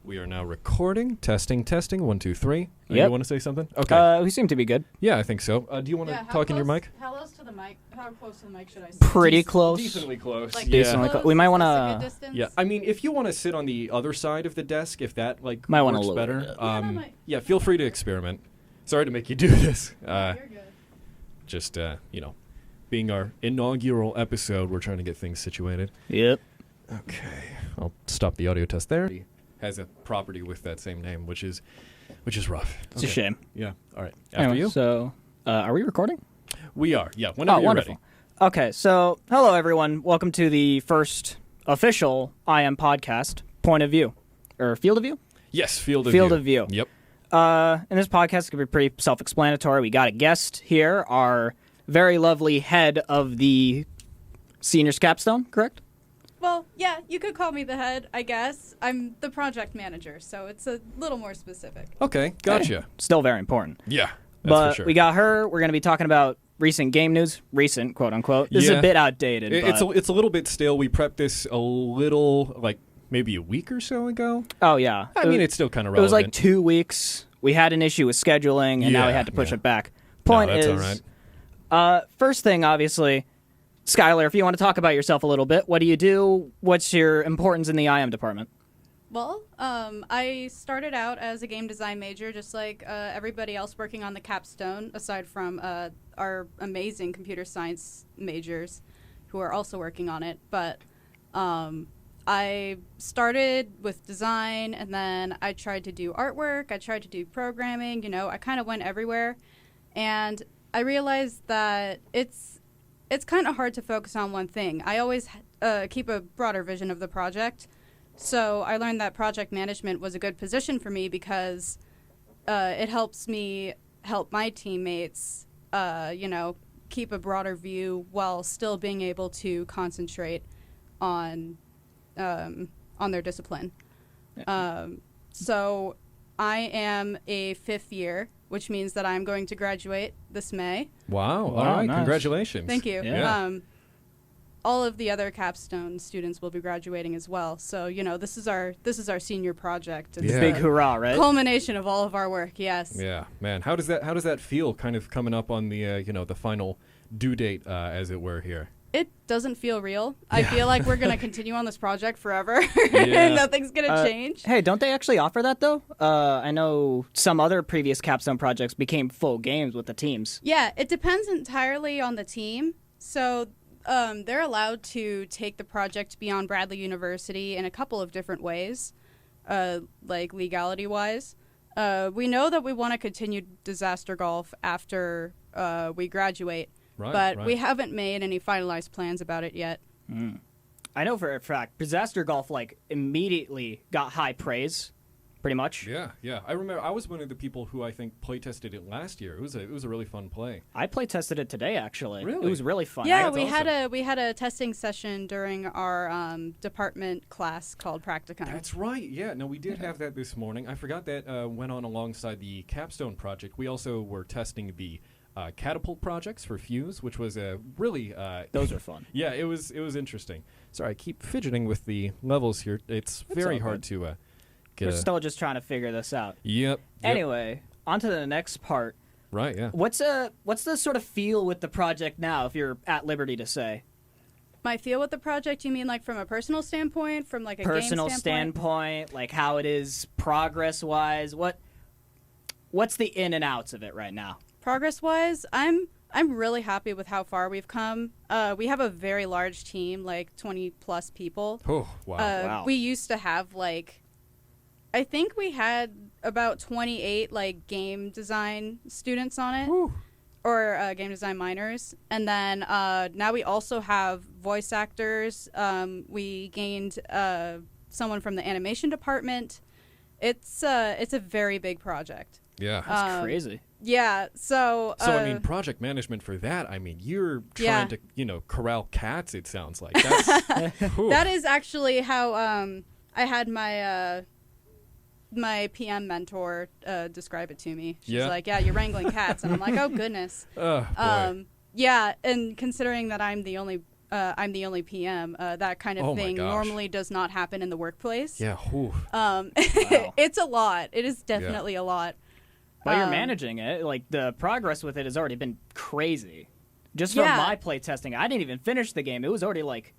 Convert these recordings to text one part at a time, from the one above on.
We are now recording. Testing. 1, 2, 3. Yep. You want to say something? Okay. We seem to be good. Yeah, I think so. Do you want to talk in your mic? How close to the mic? How close to the mic should I sit? Pretty close. Decently close. Like, yeah. decently close. We might want to. to. Yeah. I mean, if you want to sit on the other side of the desk, if that might want works to better, Yeah, feel free to experiment. Sorry to make you do this. You're good. Just being our inaugural episode, we're trying to get things situated. Yep. Okay. I'll stop the audio test there. Has a property with that same name, which is rough. It's a shame. Yeah. All right. After Anyway, you. So, are we recording? We are. Yeah. Whenever you're wonderful. ready. Okay, so hello everyone. Welcome to the first official IM podcast, Point of View, or Field of View. Yes, Field of View. Yep. And this podcast is going to be pretty self-explanatory. We got a guest here, our very lovely head of the seniors capstone, correct? Well, yeah, you could call me the head, I guess. I'm the project manager, so it's a little more specific. Okay. Gotcha. Hey, still very important. Yeah. That's But for sure. we got her. We're going to be talking about recent game news. Recent, quote unquote. This is Yeah. a bit outdated. It's a little bit stale. We prepped this a little, maybe a week or so ago. Oh, yeah. I mean, it's still kind of It was relevant. like 2 weeks. We had an issue with scheduling, and now we had to push it back. Point that's is, all right. first thing, obviously, Skylar, if you want to talk about yourself a little bit, what do you do? What's your importance in the IM department? Well, I started out as a game design major, just like everybody else working on the capstone, aside from our amazing computer science majors who are also working on it. But I started with design, and then I tried to do artwork, I tried to do programming, I kind of went everywhere. And I realized that it's kind of hard to focus on one thing. I always keep a broader vision of the project. So I learned that project management was a good position for me because it helps me help my teammates, keep a broader view while still being able to concentrate on their discipline. So I am a 5th year, which means that I'm going to graduate this May. Wow. All right. Nice. Congratulations. Thank you. Yeah. All of the other capstone students will be graduating as well. So, this is our senior project. It's Big the hoorah, right? culmination of all of our work, yes. Yeah, man. How does that feel kind of coming up on the the final due date as it were here? It doesn't feel real. I feel like we're going to continue on this project forever. Yeah. Nothing's going to change. Hey, don't they actually offer that, though? I know some other previous capstone projects became full games with the teams. Yeah, it depends entirely on the team. So they're allowed to take the project beyond Bradley University in a couple of different ways, like legality-wise. We know that we want to continue disaster golf after we graduate, but we haven't made any finalized plans about it yet. I know for a fact, disaster golf immediately got high praise, pretty much. Yeah. I remember I was one of the people who I think play tested it last year. It was a really fun play. I play tested it today, actually. Really? It was really fun. Yeah, That's we awesome. had a testing session during our department class called Practicum. That's right. Yeah. No, we did have that this morning. I forgot that went on alongside the capstone project. We also were testing the catapult projects for Fuse, which was a really Those are fun. yeah. It was interesting. Sorry, I keep fidgeting with the levels here. It's very all hard good. to We're get. still just trying to figure this out. Yep. Anyway, on to the next part. Right. Yeah. What's the sort of feel with the project now, if you're at liberty to say? My feel with the project, you mean like from a personal standpoint, from like a Personal game standpoint? standpoint, like how it is progress-wise. What's the in and outs of it right now? Progress-wise, I'm really happy with how far we've come. We have a very large team, like 20-plus people. Oh wow. Wow. We used to have, I think we had about 28, game design students on it. Whew. Or game design minors. And then now we also have voice actors. We gained someone from the animation department. It's a very big project. Yeah. That's crazy. Yeah, so I mean, project management for that. I mean, you're trying to, corral cats. It sounds like that's whew. that is actually how I had my PM mentor describe it to me. She's like, "Yeah, you're wrangling cats," and I'm like, "Oh goodness." Oh boy. Yeah, and considering that I'm the only I'm the only PM. That kind of Oh my thing gosh. normally does not happen in the workplace. Yeah. Whew. Wow. It's a lot. It is definitely a lot. But you're managing it. Like, the progress with it has already been crazy. Just from Yeah. my play testing, I didn't even finish the game. It was already like,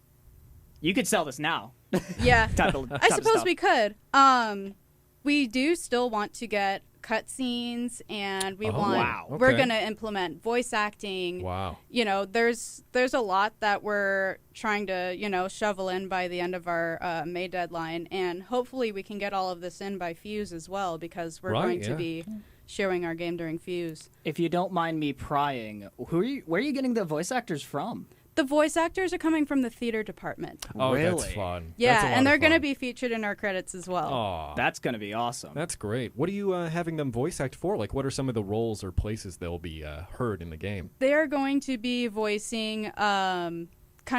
you could sell this now. Yeah. type of I suppose stuff. we could. We do still want to get cutscenes, and we Oh, want. wow. We're Okay. gonna implement voice acting. Wow. You know, there's a lot that we're trying to shovel in by the end of our May deadline, and hopefully we can get all of this in by Fuse as well, because we're Right, going to yeah. be showing our game during Fuse. If you don't mind me prying, where are you getting the voice actors from? The voice actors are coming from the theater department. Oh, that's Really? fun. Yeah, That's a lot and they're of going to fun. be featured in our credits as well. Aw. That's going to be awesome. That's great. What are you having them voice act for? Like, what are some of the roles or places they'll be heard in the game? They are going to be voicing, kind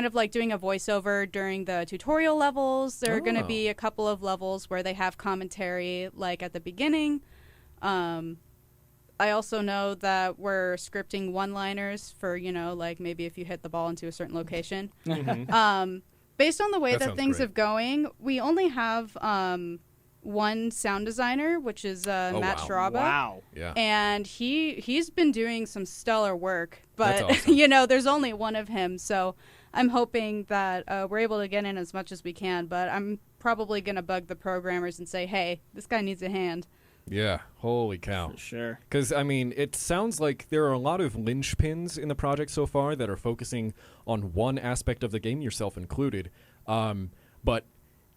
of like doing a voiceover during the tutorial levels. There are going to Oh. be a couple of levels where they have commentary, like at the beginning. I also know that we're scripting one-liners for, like maybe if you hit the ball into a certain location. Based on the way That that sounds things great. have going, we only have one sound designer, which is Matt wow. Straba. Wow. Yeah. And he's been doing some stellar work, That's but awesome. there's only one of him, so I'm hoping that we're able to get in as much as we can. But I'm probably gonna bug the programmers and say, hey, this guy needs a hand. Yeah. Holy cow. For sure. Because, I mean, it sounds like there are a lot of linchpins in the project so far that are focusing on one aspect of the game, yourself included. But,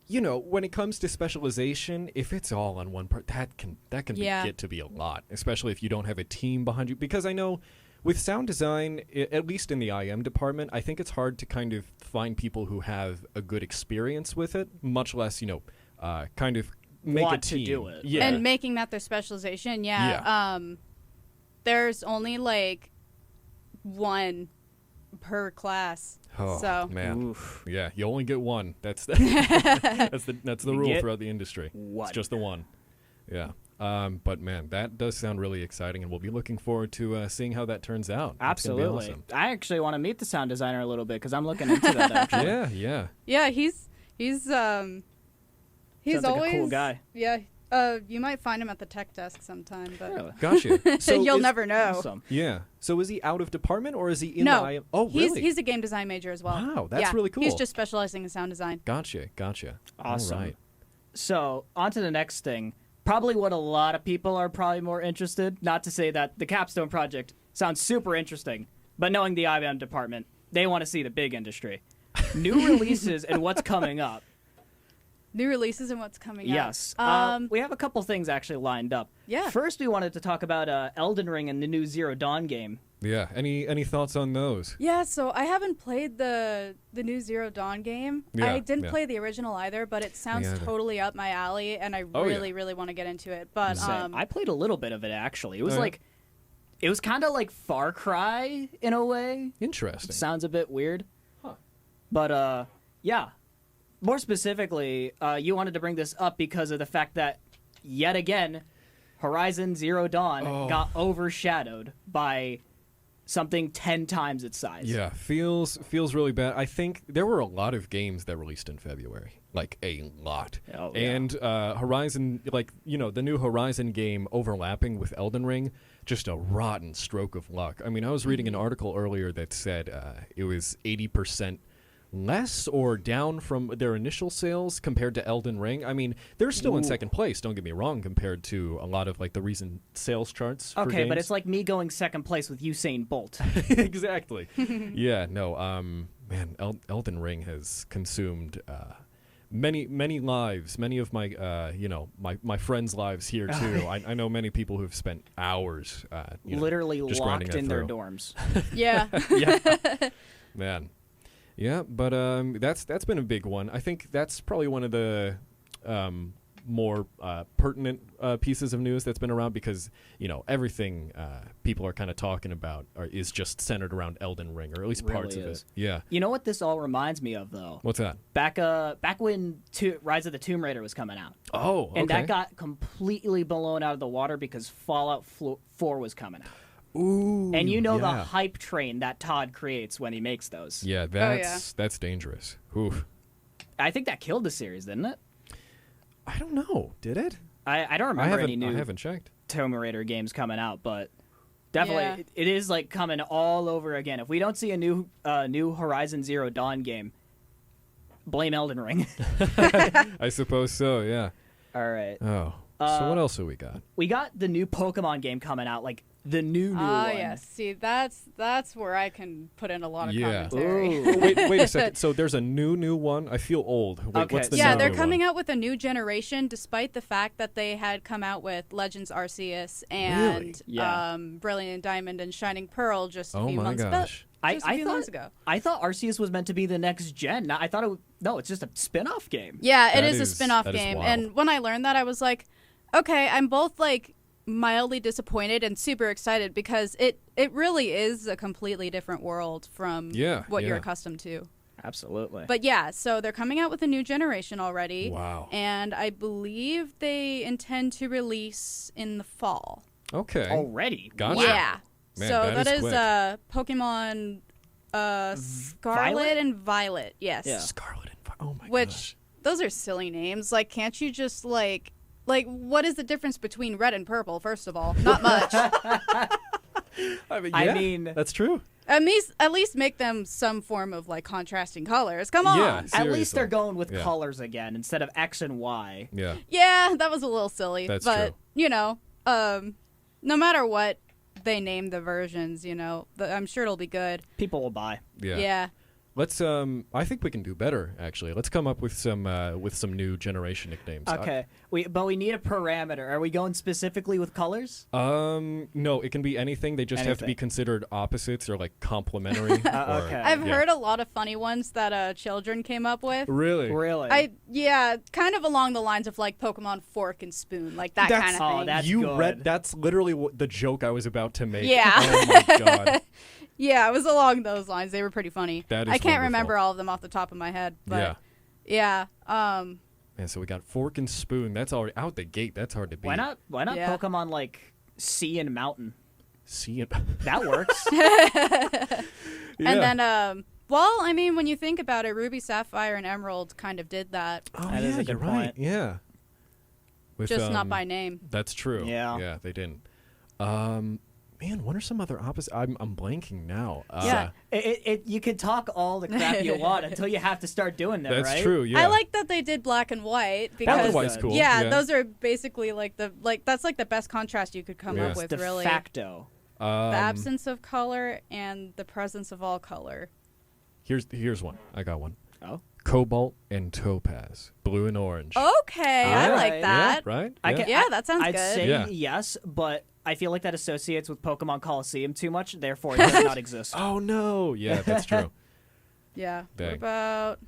when it comes to specialization, if it's all on one part, that can Yeah. get to be a lot, especially if you don't have a team behind you. Because I know with sound design, at least in the IM department, I think it's hard to kind of find people who have a good experience with it, much less, kind of make Want a to team. do it. Yeah. And making that their specialization, there's only like one per class. Oh, So man. Oof. Yeah, you only get one. That's the You rule get throughout the industry. one. It's just the one. Yeah. But man, that does sound really exciting, and we'll be looking forward to seeing how that turns out. That's gonna be Absolutely. awesome. I actually want to meet the sound designer a little bit because I'm looking into that actually. Yeah. yeah, he's Sounds like a always cool guy. Yeah. You might find him at the tech desk sometime, but Really? Gotcha. So you'll is- never know. Awesome. Yeah. So is he out of department or is he in No, the IM? Oh, really? He's a game design major as well. Wow, that's Yeah, really cool. He's just specializing in sound design. Gotcha. Awesome. All right. So, on to the next thing. Probably what a lot of people are probably more interested. Not to say that the Capstone project sounds super interesting, but knowing the IBM department, they want to see the big industry. New releases and what's coming up. New releases and what's coming out. Yes. We have a couple things actually lined up. Yeah. First, we wanted to talk about Elden Ring and the new Zero Dawn game. Yeah. Any thoughts on those? Yeah, so I haven't played the new Zero Dawn game. Yeah, I didn't yeah. play the original either, but it sounds either. totally up my alley, and I Oh, yeah. really want to get into it. But Same. I played a little bit of it actually. It was Oh, yeah? like, it was kind of like Far Cry in a way. Interesting. Sounds a bit weird. Huh. But yeah. More specifically, you wanted to bring this up because of the fact that yet again, Horizon Zero Dawn got overshadowed by something 10 times its size. Yeah, feels really bad. I think there were a lot of games that released in February, like a lot. Oh, yeah. And Horizon, like, the new Horizon game overlapping with Elden Ring, just a rotten stroke of luck. I mean, I was reading an article earlier that said it was 80% less or down from their initial sales compared to Elden Ring. I mean, they're still in second place, don't get me wrong, compared to a lot of like the recent sales charts for Okay, but games. it's like me going second place with Usain Bolt. Exactly. Yeah, no, man, Elden Ring has consumed many lives, many of my my friends' lives here too. I know many people who've spent hours Literally just grinding locked that in their through. dorms. yeah. Yeah. Man. Yeah, but that's been a big one. I think that's probably one of the more pertinent pieces of news that's been around because, everything people are kind of talking about is just centered around Elden Ring, or at least parts Really of is. it. Yeah. You know what this all reminds me of, though? What's that? Back when Rise of the Tomb Raider was coming out. Oh, okay. And that got completely blown out of the water because Fallout 4 was coming out. Ooh, And you know the yeah. hype train that Todd creates when he makes those. Yeah, that's dangerous. Oof. I think that killed the series, didn't it? I don't know. Did it? I don't remember any new I haven't checked. Tomb Raider games coming out, but definitely Yeah. it is like coming all over again. If we don't see a new Horizon Zero Dawn game, blame Elden Ring. I suppose so. Yeah. All right. Oh. So what else have we got? We got the new Pokemon game coming out, like the new Ah, one. yes. See, that's where I can put in a lot of Yeah. commentary. Ooh. Wait a second. So there's a new one. I feel old. Wait, Okay. what's the Yeah, new they're one? coming out with a new generation, despite the fact that they had come out with Legends Arceus and Really? Yeah. Brilliant Diamond and Shining Pearl just a Oh few my months gosh. just a few months ago. I thought Arceus was meant to be the next gen. No, I thought it's just a spin-off game. Yeah, it That is a is- spin-off that is game. wild. And when I learned that, I was like, okay, I'm both like mildly disappointed and super excited because it really is a completely different world from what you're yeah. accustomed to. Absolutely. But yeah, so they're coming out with a new generation already. Wow. And I believe they intend to release in the fall. Okay. Already. Gotcha. Yeah. Man, so that is is quick. Pokemon Scarlet Violet? and Violet. Yes. Yeah. Scarlet and oh my Which gosh. those are silly names. Like, can't you just like what is the difference between red and purple? First of all, not much. I mean, that's true. At least make them some form of like contrasting colors. Come on. Yeah. at least Seriously. they're going with Yeah. colors again instead of X and Y. Yeah. Yeah, that was a little silly. That's but true. you know, no matter what they name the versions, you know, I'm sure it'll be good. People will buy. Yeah. Yeah. Let's I think we can do better actually. Let's come up with some new generation nicknames. Okay. But we need a parameter. Are we going specifically with colors? No, it can be anything. They just have to be Anything. considered opposites or like complementary. Okay. I've yeah. heard a lot of funny ones that children came up with. Really? Really? Kind of along the lines of like Pokemon Fork and Spoon, like that That's- kind of thing. Oh, that's you good. read that's literally the joke I was about to make. Yeah. Oh my god. Yeah, it was along those lines. They were pretty funny. That is I can't wonderful. remember all of them off the top of my head, but yeah. Man, so we got Fork and Spoon. That's already out the gate. That's hard to beat. Why not Yeah. Pokemon like Sea and Mountain? See it. That works. And then well, I mean, when you think about it, Ruby, Sapphire, and Emerald kind of did that, Oh That yeah, is a you're good right. point. Yeah. With, just not by name. That's true. Yeah. Yeah, they didn't. Man, what are some other opposites? I'm blanking now. Yeah. You can talk all the crap you want until you have to start doing them, That's right? true. Yeah. I like that they did black and white because Black and White's White's cool. yeah, those are basically like that's like the best contrast you could come Yeah. up It's with, De really. facto. The absence of color and the presence of all color. Here's one. I got one. Oh. Cobalt and Topaz, blue and orange. Okay, I Alright. like that. Yeah, right? I Yeah. can- Yeah, that sounds I'd good. say Yeah. yes, but I feel like that associates with Pokemon Coliseum too much, therefore it does not exist. Oh no. Yeah, that's true. Yeah. Dang. What about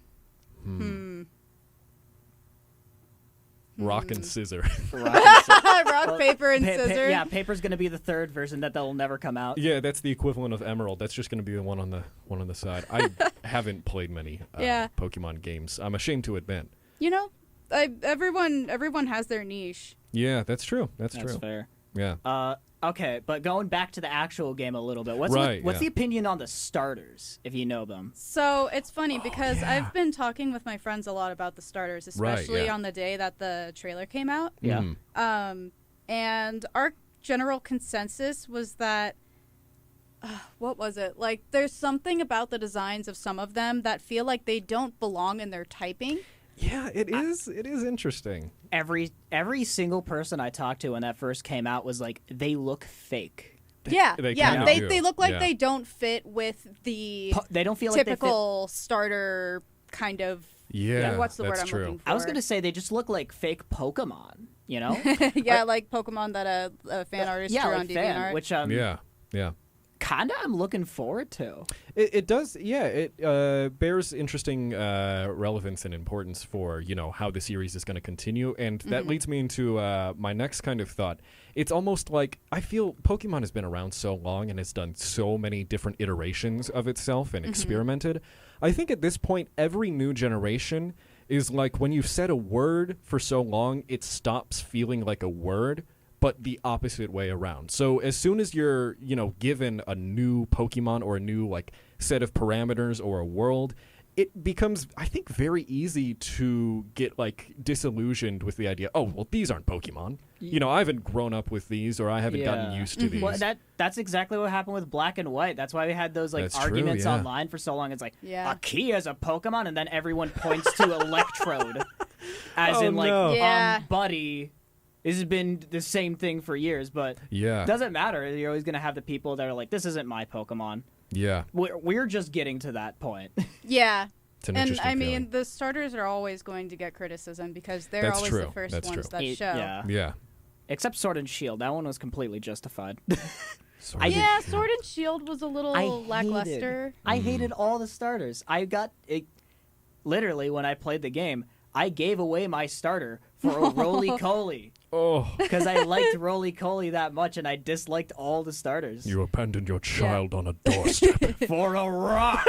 Rock and scissor. rock, paper, and scissors? Yeah, paper's gonna be the third version that'll never come out. Yeah, that's the equivalent of Emerald. That's just going to be the one on the side. I haven't played many Yeah. Pokemon games. I'm ashamed to admit. You know, everyone has their niche. Yeah, that's true. That's That's true. fair. Yeah. Okay, but going back to the actual game a little bit, what's Right, what's yeah. the opinion on the starters, if you know them? So it's funny because yeah. I've been talking with my friends a lot about the starters, Right, especially yeah. on the day that the trailer came out. Yeah. Mhm. And our general consensus was that what was it? Like, there's something about the designs of some of them that feel like they don't belong in their typing. Yeah, it is. It is interesting. Every single person I talked to when that first came out was like, they look fake. Yeah, they yeah. kinda They do. they look like Yeah. they don't fit with the They don't feel like they fit. typical starter kind of. Yeah, what's the word that's I'm true. looking for? I was gonna say they just look like fake Pokemon, you know? yeah, like Pokemon that a fan artist yeah, drew like on fan, DeviantArt. which Yeah. kinda I'm looking forward to. It does, yeah. It bears interesting relevance and importance for how the series is going to continue, and that leads me into my next kind of thought. It's almost like I feel Pokemon has been around so long and has done so many different iterations of itself and experimented. I think at this point, every new generation is like when you've said a word for so long, it stops feeling like a word. but the opposite way around. So as soon as you're, given a new Pokemon or a new like set of parameters or a world, it becomes, I think, very easy to get like disillusioned with the idea, oh, well, these aren't Pokemon. I haven't grown up with these, or I haven't gotten used to these. Well, that's exactly what happened with Black and White. That's why we had those like That's arguments true, yeah. online for so long. It's like, Yeah. a key is a Pokemon, and then everyone points to Electrode. As in, like, no. Yeah. Buddy. This has been the same thing for years, but Yeah. it doesn't matter. You're always going to have the people that are like, this isn't my Pokemon. Yeah. We're just getting to that point. Yeah. It's an And interesting I mean, feeling. the starters are always going to get criticism because they're That's always true. the first That's ones true. that show. Yeah. Yeah. Except Sword and Shield. That one was completely justified. Sorry. Yeah, Sword and Shield was a little I lackluster. I hated all the starters. I got it. Literally, when I played the game, I gave away my starter for a Roly-Coly. Oh, Because I liked Roly-Coly that much, and I disliked all the starters. you abandoned your child on a doorstep. For a rock!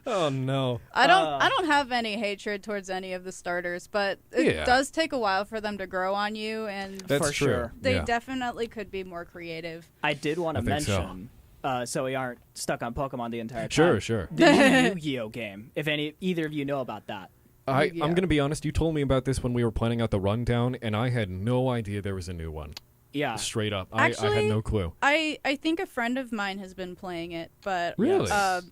Oh, no. I don't have any hatred towards any of the starters, but it Yeah. does take a while for them to grow on you, and That's For true. sure. they Yeah. definitely could be more creative. I did want to I think so. mention, so we aren't stuck on Pokemon the entire time. Sure. The new Yu-Gi-Oh game, if either of you know about that. I'm Yu-Gi-Oh. going to be honest. You told me about this when we were planning out the rundown, and I had no idea there was a new one. Yeah. Straight up. I had Actually, no clue. I think a friend of mine has been playing it, but Really?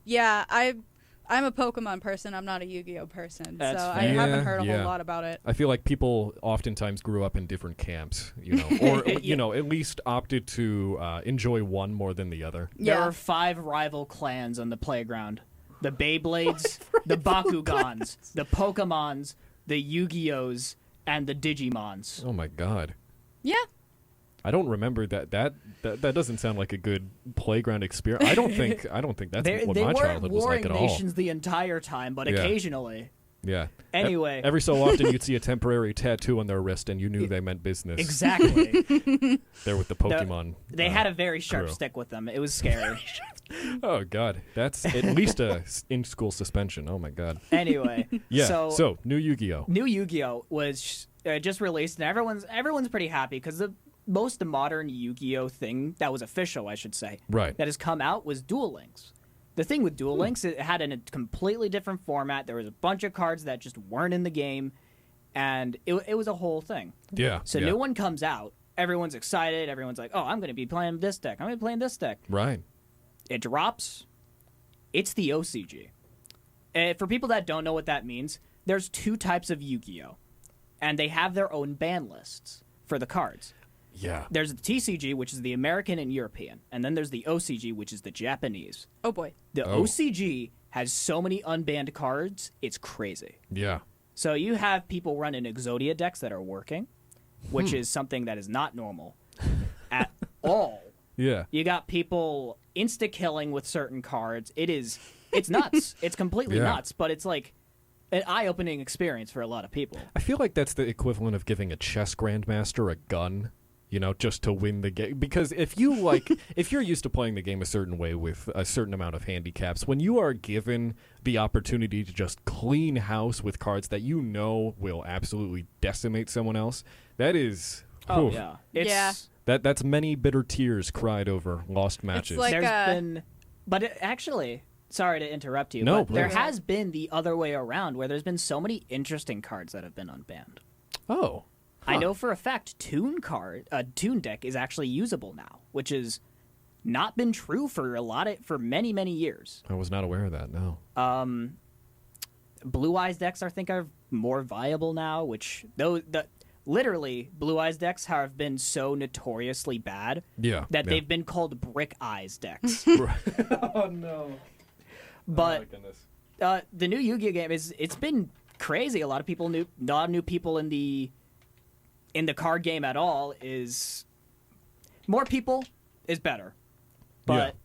yeah, I'm a Pokemon person. I'm not a Yu-Gi-Oh person, That's so fair. I haven't Yeah, heard a yeah. whole lot about it. I feel like people oftentimes grew up in different camps, or, at least opted to enjoy one more than the other. There Yeah. are 5 rival clans on the playground. The Beyblades, the Bakugans, the Pokemons, the Yu-Gi-Ohs, and the Digimons. Oh, my God. Yeah, I don't remember that. That doesn't sound like a good playground experience. I don't think that's They what my weren't childhood was warring like at all. nations the entire time, but Yeah. occasionally. Yeah. Anyway. Every so often you'd see a temporary tattoo on their wrist, and you knew they meant business. Exactly. There with the Pokemon. They had a very sharp crew. stick with them. It was scary. Oh God, that's at least a in-school suspension. Oh my God. Anyway. Yeah. So, new Yu-Gi-Oh. new Yu-Gi-Oh was just released, and everyone's pretty happy because the most modern Yu-Gi-Oh thing that was official, I should say, Right. that has come out was Duel Links. The thing with Duel Links, it had a completely different format. There was a bunch of cards that just weren't in the game, and it was a whole thing. Yeah. So yeah. new one comes out, everyone's excited, everyone's like, oh, I'm going to be playing this deck, I'm going to be playing this deck. Right. It drops, it's the OCG. For people that don't know what that means, there's 2 types of Yu-Gi-Oh! And they have their own ban lists for the cards. Yeah. There's the TCG, which is the American and European, and then there's the OCG, which is the Japanese. oh boy. The Oh. OCG has so many unbanned cards, it's crazy. Yeah. So you have people running Exodia decks that are working, which is something that is not normal at all. Yeah. You got people insta-killing with certain cards. It's nuts. It's completely Yeah. nuts, but it's like an eye-opening experience for a lot of people. I feel like that's the equivalent of giving a chess grandmaster a gun, just to win the game. Because if you're used to playing the game a certain way with a certain amount of handicaps, when you are given the opportunity to just clean house with cards that will absolutely decimate someone else, that is... Oh, oof. yeah. Yeah. That's many bitter tears cried over lost matches. like- There's been... But actually... Sorry to interrupt you, No, but there please. has been the other way around where there's been so many interesting cards that have been unbanned. Oh. I Huh. know for a fact Toon deck is actually usable now, which has not been true for many, many years. I was not aware of that, no. Blue Eyes decks I think are more viable now, which literally Blue Eyes decks have been so notoriously bad Yeah. that yeah. they've been called Brick Eyes decks. Oh, no. But Oh, my goodness. the new Yu-Gi-Oh game it's been crazy. A lot of new people in the card game at all is more people is better, but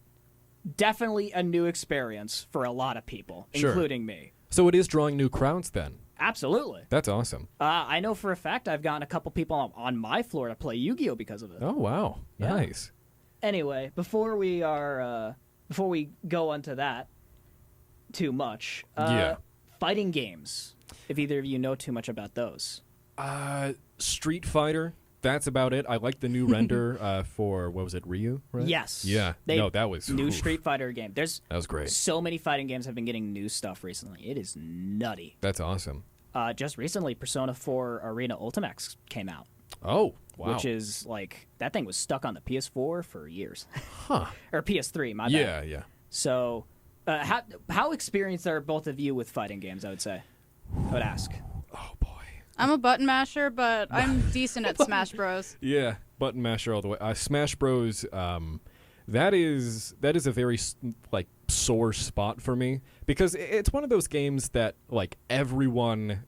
definitely a new experience for a lot of people, Sure. including me. So it is drawing new crowds then. Absolutely. That's awesome. I know for a fact I've gotten a couple people on my floor to play Yu-Gi-Oh because of it. Oh, wow. Yeah. Nice. Anyway, before we go onto that too much, Yeah. fighting games. If either of you know too much about those. Street Fighter That's about it. I like the new render for, what was it, Ryu? Right? Yes. Yeah. No, that was new Street Fighter game. That was great. So many fighting games have been getting new stuff recently. It is nutty. That's awesome. Just recently, Persona 4 Arena Ultimax came out. Oh, wow. Which is like, that thing was stuck on the PS4 for years. Huh. Or PS3, my bad. Yeah. So, how experienced are both of you with fighting games, I would say? I would ask. Oh, boy. I'm a button masher, but I'm decent at Smash Bros. Yeah, button masher all the way. Smash Bros. That is a very like sore spot for me because it's one of those games that like everyone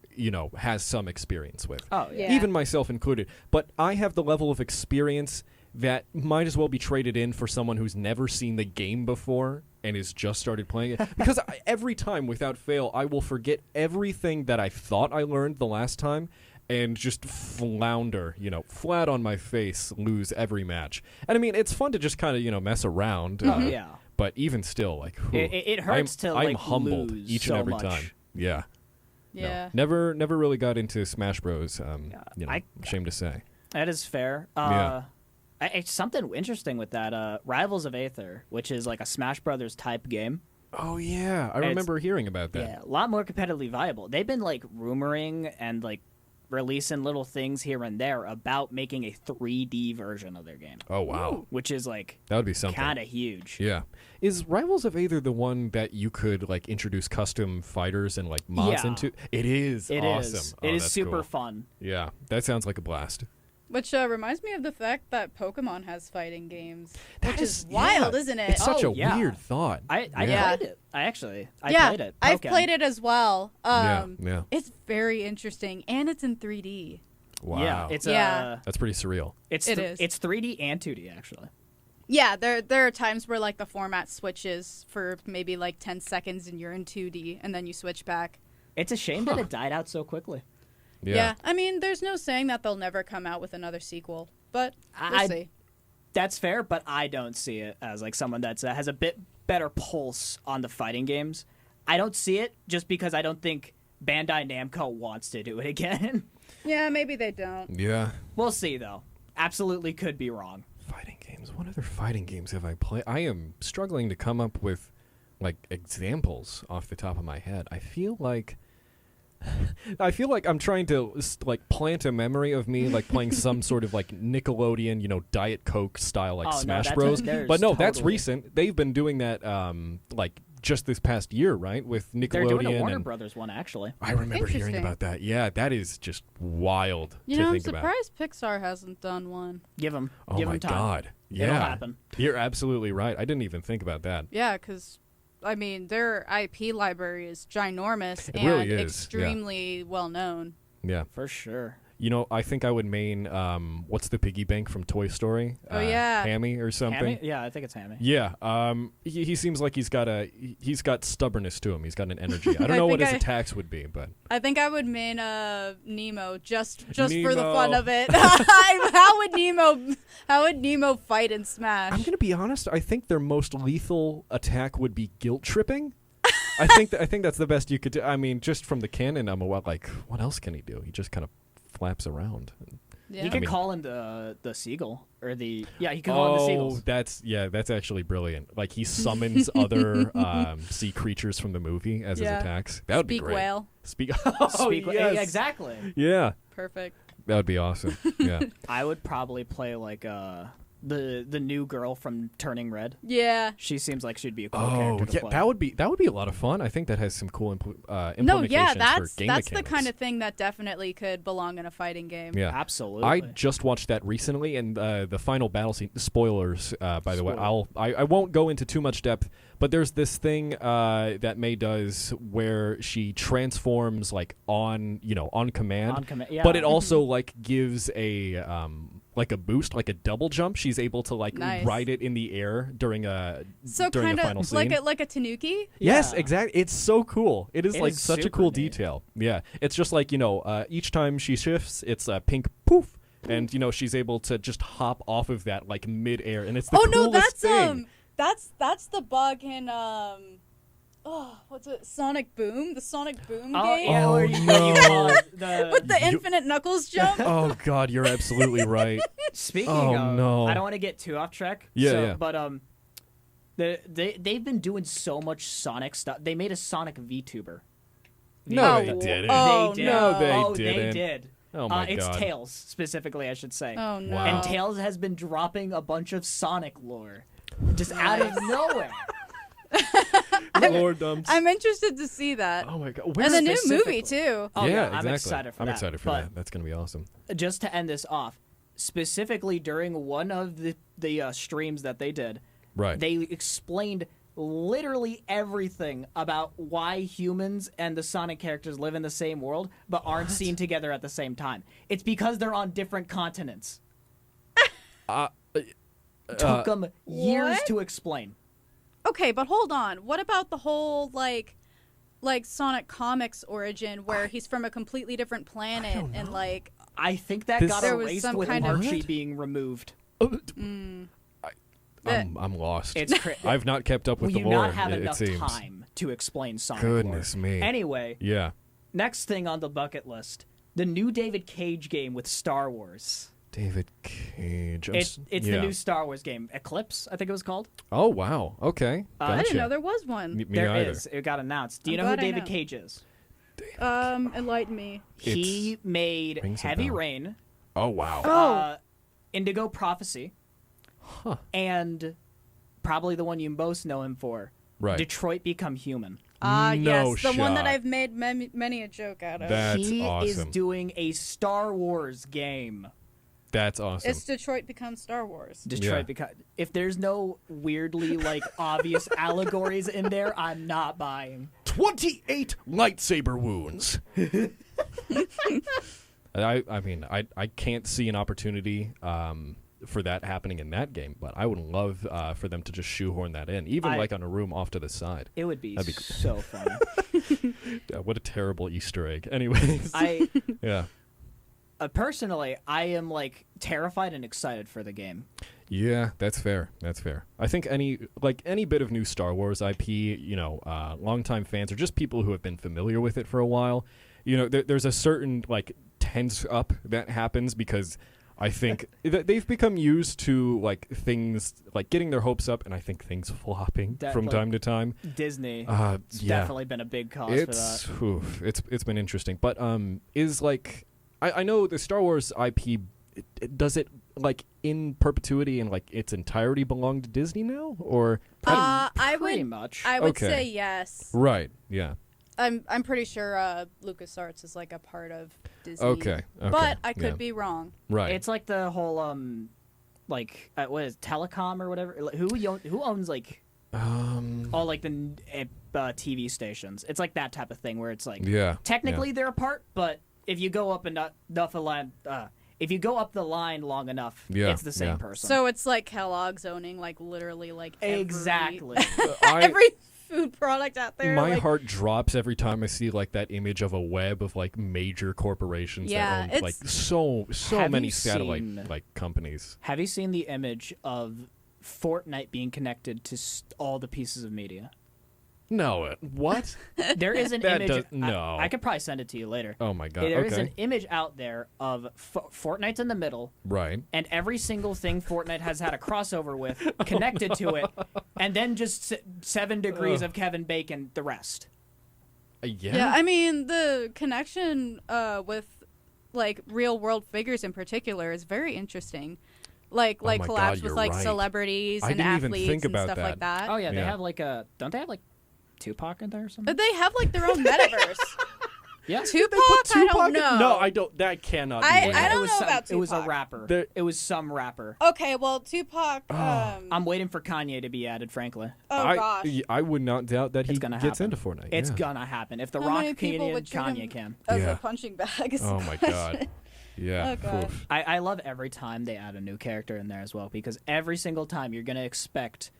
has some experience with. Oh yeah. Even myself included. But I have the level of experience that might as well be traded in for someone who's never seen the game before and has just started playing it. Because every time, without fail, I will forget everything that I thought I learned the last time and just flounder, flat on my face, lose every match. And I mean, it's fun to just kind of, mess around. Yeah. But even still, like, it hurts I'm humbled lose each so and every much. time. Yeah. Yeah. No, never really got into Smash Bros. I- Shame to say. That is fair. Yeah. It's something interesting with that. Rivals of Aether, which is like a Smash Brothers type game. Oh, yeah. I remember hearing about that. Yeah, a lot more competitively viable. They've been like rumoring and like releasing little things here and there about making a 3D version of their game, Oh, wow. which is like That would be something. kind of huge. Yeah. Is Rivals of Aether the one that you could like introduce custom fighters and like mods Yeah. into? It is. It awesome. is. Oh, It is that's super cool. fun. Yeah. That sounds like a blast. Which reminds me of the fact that Pokemon has fighting games, That which is yeah. wild, isn't it? It's such Oh, a yeah. weird thought. I Yeah. played it. I yeah, played it. I've Pokken. played it as well. Yeah. It's very interesting, and it's in 3D. Wow. Yeah, it's Yeah. That's pretty surreal. it's It is. It's 3D and 2D actually. Yeah, there are times where like the format switches for maybe like 10 seconds, and you're in 2D, and then you switch back. It's a shame that it died out so quickly. Yeah. I mean, there's no saying that they'll never come out with another sequel, but we'll see. That's fair, but I don't see it as like someone that's has a bit better pulse on the fighting games. I don't see it just because I don't think Bandai Namco wants to do it again. Yeah, maybe they don't. Yeah. We'll see though. Absolutely could be wrong. Fighting games. What other fighting games have I played? I am struggling to come up with like examples off the top of my head. I feel like I'm trying to like plant a memory of me like playing some sort of like Nickelodeon, Diet Coke style like Oh, no, Smash that's Bros. there's But no, that's totally- recent. They've been doing that like just this past year, right? With Nickelodeon. They're doing a Warner and Brothers one actually. I remember hearing Interesting. about that. Yeah, that is just wild You to know, I'm think about. surprised Pixar hasn't done one. Give them. Oh give my 'em time. god. It'll Yeah. happen. You're absolutely right. I didn't even think about that. Yeah, because I mean, their IP library is ginormous It and really is, yeah. extremely well known. Yeah. For sure. I think I would main what's the piggy bank from Toy Story? Oh, yeah. Hammy or something. Hammy? Yeah, I think it's Hammy. Yeah. He seems like he's got stubbornness to him. He's got an energy. I don't know what think his attacks would be, but I think I would main Nemo just for the Nemo. fun of it. How would Nemo fight in Smash? I'm gonna be honest. I think their most lethal attack would be guilt tripping. I think that's the best you could do. I mean, just from the canon, I'm like, what else can he do? He just kind of flaps around. Yeah. You could mean- call him the seagull or the he could call him the seagulls. that's actually brilliant. Like he summons other sea creatures from the movie as his Yeah. attacks. That would be Speak great. whale. Speak. Speak- yes. yeah, exactly. Yeah, Perfect. that would be awesome. Yeah. I would probably play like the new girl from Turning Red. Yeah. She seems like she'd be a cool Oh, character to yeah, play. that would be a lot of fun. I think that has some cool implementations No, yeah, for that's game the mechanics. kind of thing that definitely could belong in a fighting game. Yeah, Absolutely. I just watched that recently, and the final battle scene. Spoilers, by the way. Spoiler. I won't go into too much depth, but there's this thing that May does where she transforms like on command. On command, yeah. But it also like gives a like a boost, like a double jump. She's able to like Nice. ride it in the air during So during kind a final of scene. like a Tanuki. Yes, Yeah. exactly. It's so cool. It is It like is such a super cool neat. detail. Yeah, it's just like each time she shifts, it's a pink poof, and she's able to just hop off of that like mid air, and it's the Oh no, coolest that's thing. that's the bug in what's it? Sonic Boom, the Sonic Boom Oh game yeah, Oh, where you no. pause the. with the infinite Knuckles jump. Oh God, you're absolutely right. Speaking Oh, of, no. I don't want to get too off track. Yeah, so, yeah. But they've been doing so much Sonic stuff. They made a Sonic VTuber. No, Oh, they didn't. oh, They did. No, they oh, didn't. they did. Oh my It's God. Tails specifically, I should say. Oh no! Wow. And Tails has been dropping a bunch of Sonic lore, just out of nowhere. Lord Dumps. I'm interested to see that. Oh my God. And Where's the new specifically- movie too. Oh, yeah, I'm exactly. excited for I'm that. excited for But that. That's gonna be awesome. just to end this off, specifically during one of the streams that they did, Right. they explained literally everything about why humans and the Sonic characters live in the same world but aren't seen together at the same time. It's because they're on different continents. Took them years What? to explain. Okay, but hold on. What about the whole like Sonic Comics origin where he's from a completely different planet and like I think that This- got There was erased some with kind of- Archie being removed. I'm lost. It's I've not kept up with we the do lore. not have it enough seems. time to explain Sonic Goodness lore. me. Anyway, Yeah. next thing on the bucket list, the new David Cage game with Star Wars. David Cage. It's yeah. the new Star Wars game, Eclipse, I think it was called. Oh wow. Okay. I Gotcha. I didn't know there was one. Me There either. is. It got announced. Do you I'm know who glad I David know. Cage is? Enlighten me. He made rings a Heavy bell. Rain, Oh wow. Oh. Indigo Prophecy, and probably the one you most know him for, Right. Detroit Become Human. Ah, No yes, the one that shot. I've made many a joke out of. That's he is awesome. doing a Star Wars game. That's awesome. It's Detroit becomes Star Wars. Detroit Yeah. because if there's no weirdly obvious allegories in there, I'm not buying. 28 lightsaber wounds. I mean, I can't see an opportunity for that happening in that game, but I would love for them to just shoehorn that in, even I- like on a room off to the side. It would be, That'd be so funny. Yeah, what a terrible Easter egg. Anyways. I Yeah. personally, I am terrified and excited for the game. Yeah, that's fair. That's fair. I think any bit of new Star Wars IP, longtime fans or just people who have been familiar with it for a while, there's a certain tense up that happens because I think that they've become used to things getting their hopes up, and I think things flopping That, from time to time. Disney, it's Yeah, definitely been a big cause for that. it's been interesting, but is I know the Star Wars IP. Does it in perpetuity and its entirety belong to Disney now, or I Pretty would much. I would Okay. say yes. right? Yeah. I'm pretty sure LucasArts is a part of Disney. Okay. But I could yeah. be wrong. Right. It's like the whole what is it, Telecom or whatever? Who owns all the TV stations? It's like that type of thing where it's yeah. technically they're apart, but if you go up enough a line, if you go up the line long enough, Yeah, it's the same yeah. person. So it's like Kellogg's owning literally exactly. every food product out there. My heart drops every time I see that image of a web of major corporations Yeah, that own it's- so Have many you satellite seen- companies. Have you seen the image of Fortnite being connected to all the pieces of media? No, what? There is an That image. does- no. I could probably send it to you later. Oh my god. There is okay. an image out there of Fortnite's in the middle, Right. and every single thing Fortnite has had a crossover with connected to it, and then just 7 degrees of Kevin Bacon the rest. Yeah. Yeah, I mean the connection with real world figures in particular is very interesting. Like Oh my collabs God, with you're right. celebrities I and didn't even athletes think and about stuff like that. Oh yeah, they Yeah. have don't they have Tupac in there or something? But they have their own metaverse. Yeah, Tupac? I don't know. No, I don't. That cannot be. I real. don't it was know some, about It was a Tupac. rapper. There- It was some rapper. Okay, well Tupac. I'm waiting for Kanye to be added. Frankly, gosh. I would not doubt that he It's gonna gets happen. into Fortnite. it's yeah. gonna happen. If The How many Rock people can, would treat Kanye him can. As Yeah. a punching bag. Is Oh the my question. god. Yeah. Oh, gosh. Oof. I love every time they add a new character in there as well, because every single time you're gonna expect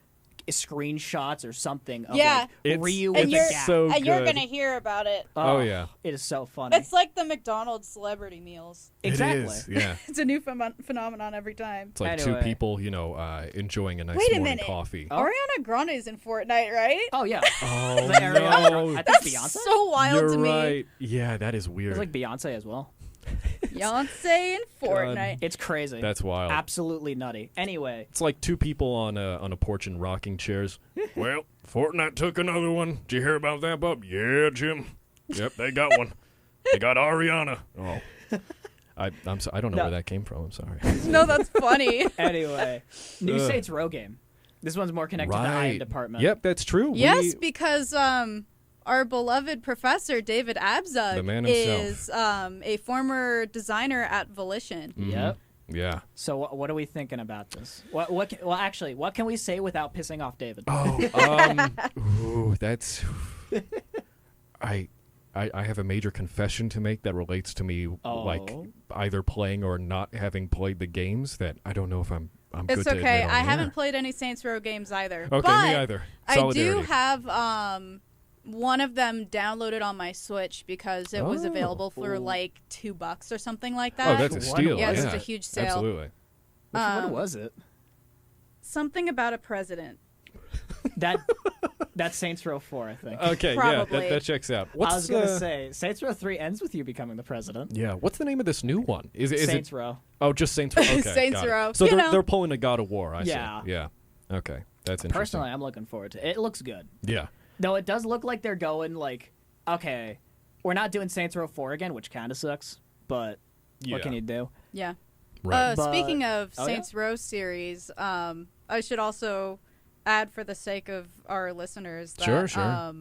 screenshots or something of Yeah. like Ryu And with you're a gap. so and you're good. gonna hear about it. Oh, yeah. It is so funny. It's like the McDonald's celebrity meals. exactly. It is, yeah. It's a new phenomenon every time. It's like Anyway. two people, enjoying a nice Wait a morning minute. coffee. Oh. Ariana Grande's in Fortnite, right? Oh yeah. Oh, Is that Ariana? no. I think That's Beyonce. so wild You're to me. right. Yeah, that is weird. It's like Beyonce as well. Beyonce in Fortnite. It's crazy. That's wild. Absolutely nutty. Anyway, It's like two people on a porch in rocking chairs. Well, Fortnite took another one. Did you hear about that, Bub? Yeah, Jim. Yep, they got one. They got Ariana. Oh. I'm so, I don't know No. where that came from. I'm sorry. No, that's funny. anyway, new Ugh. Saints Row game. This one's more connected to the IM department. Yep, that's true. Yes, because our beloved professor David The man Abzug is a former designer at Volition. Mhm. Yep. Yeah. So what are we thinking about this? What can we say without pissing off David? Oh, that's. I have a major confession to make that relates to me, like Oh. either playing or not having played the games. That I don't know if I'm It's good to okay. admit on I air. haven't played any Saints Row games either. Okay, but me either. I do Solidarity. have one of them downloaded on my Switch because it was Oh. available for Ooh. like $2 or something like Oh, that. that's a What steal. Yeah, it's yeah. just a huge sale. Absolutely. What was it? Something about a president. That's Saints Row 4, I think. Okay, yeah, Probably. that checks out. I was gonna uh, say Saints Row 3 ends with you becoming the president. Yeah, what's the name of this new one? Is Saints it? Row. Oh, just Saints Row. Okay, Saints got it. Row. So You they're know. they're pulling a God of War. I Yeah. see. Yeah. Okay, that's interesting. Personally, I'm looking forward to it. It looks good. Yeah. Though it does look like they're going like, okay, we're not doing Saints Row 4 again, which kind of sucks, but what can you do? Yeah. Right. But- Speaking of Oh, yeah? Saints Row series, I should also add for the sake of our listeners that Sure.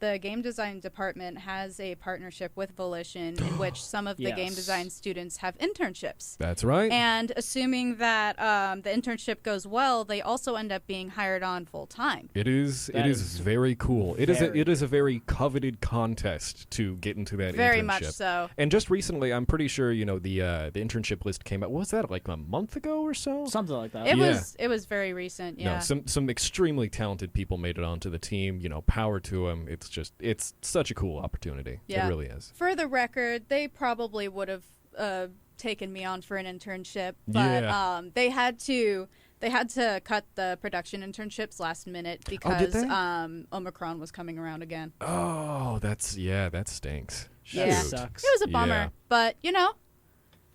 the game design department has a partnership with Volition in which some of the game Yes. design students have internships. That's right. And assuming that the internship goes well, they also end up being hired on full time. It is That is very cool. It very is a very coveted contest to get into that Very internship. much so. And just recently, I'm pretty sure the internship list came out. What was that, like a month ago or so? Something like that. It was very recent. Yeah. No, some extremely talented people made it onto the team. Power to them. It's such a cool opportunity. Yeah. It really is. For the record, they probably would have taken me on for an internship, but Yeah. they had to cut the production internships last minute because they? Omicron was coming around again. Oh, that stinks. Yeah. Shoot. Sucks. It was a bummer, Yeah. but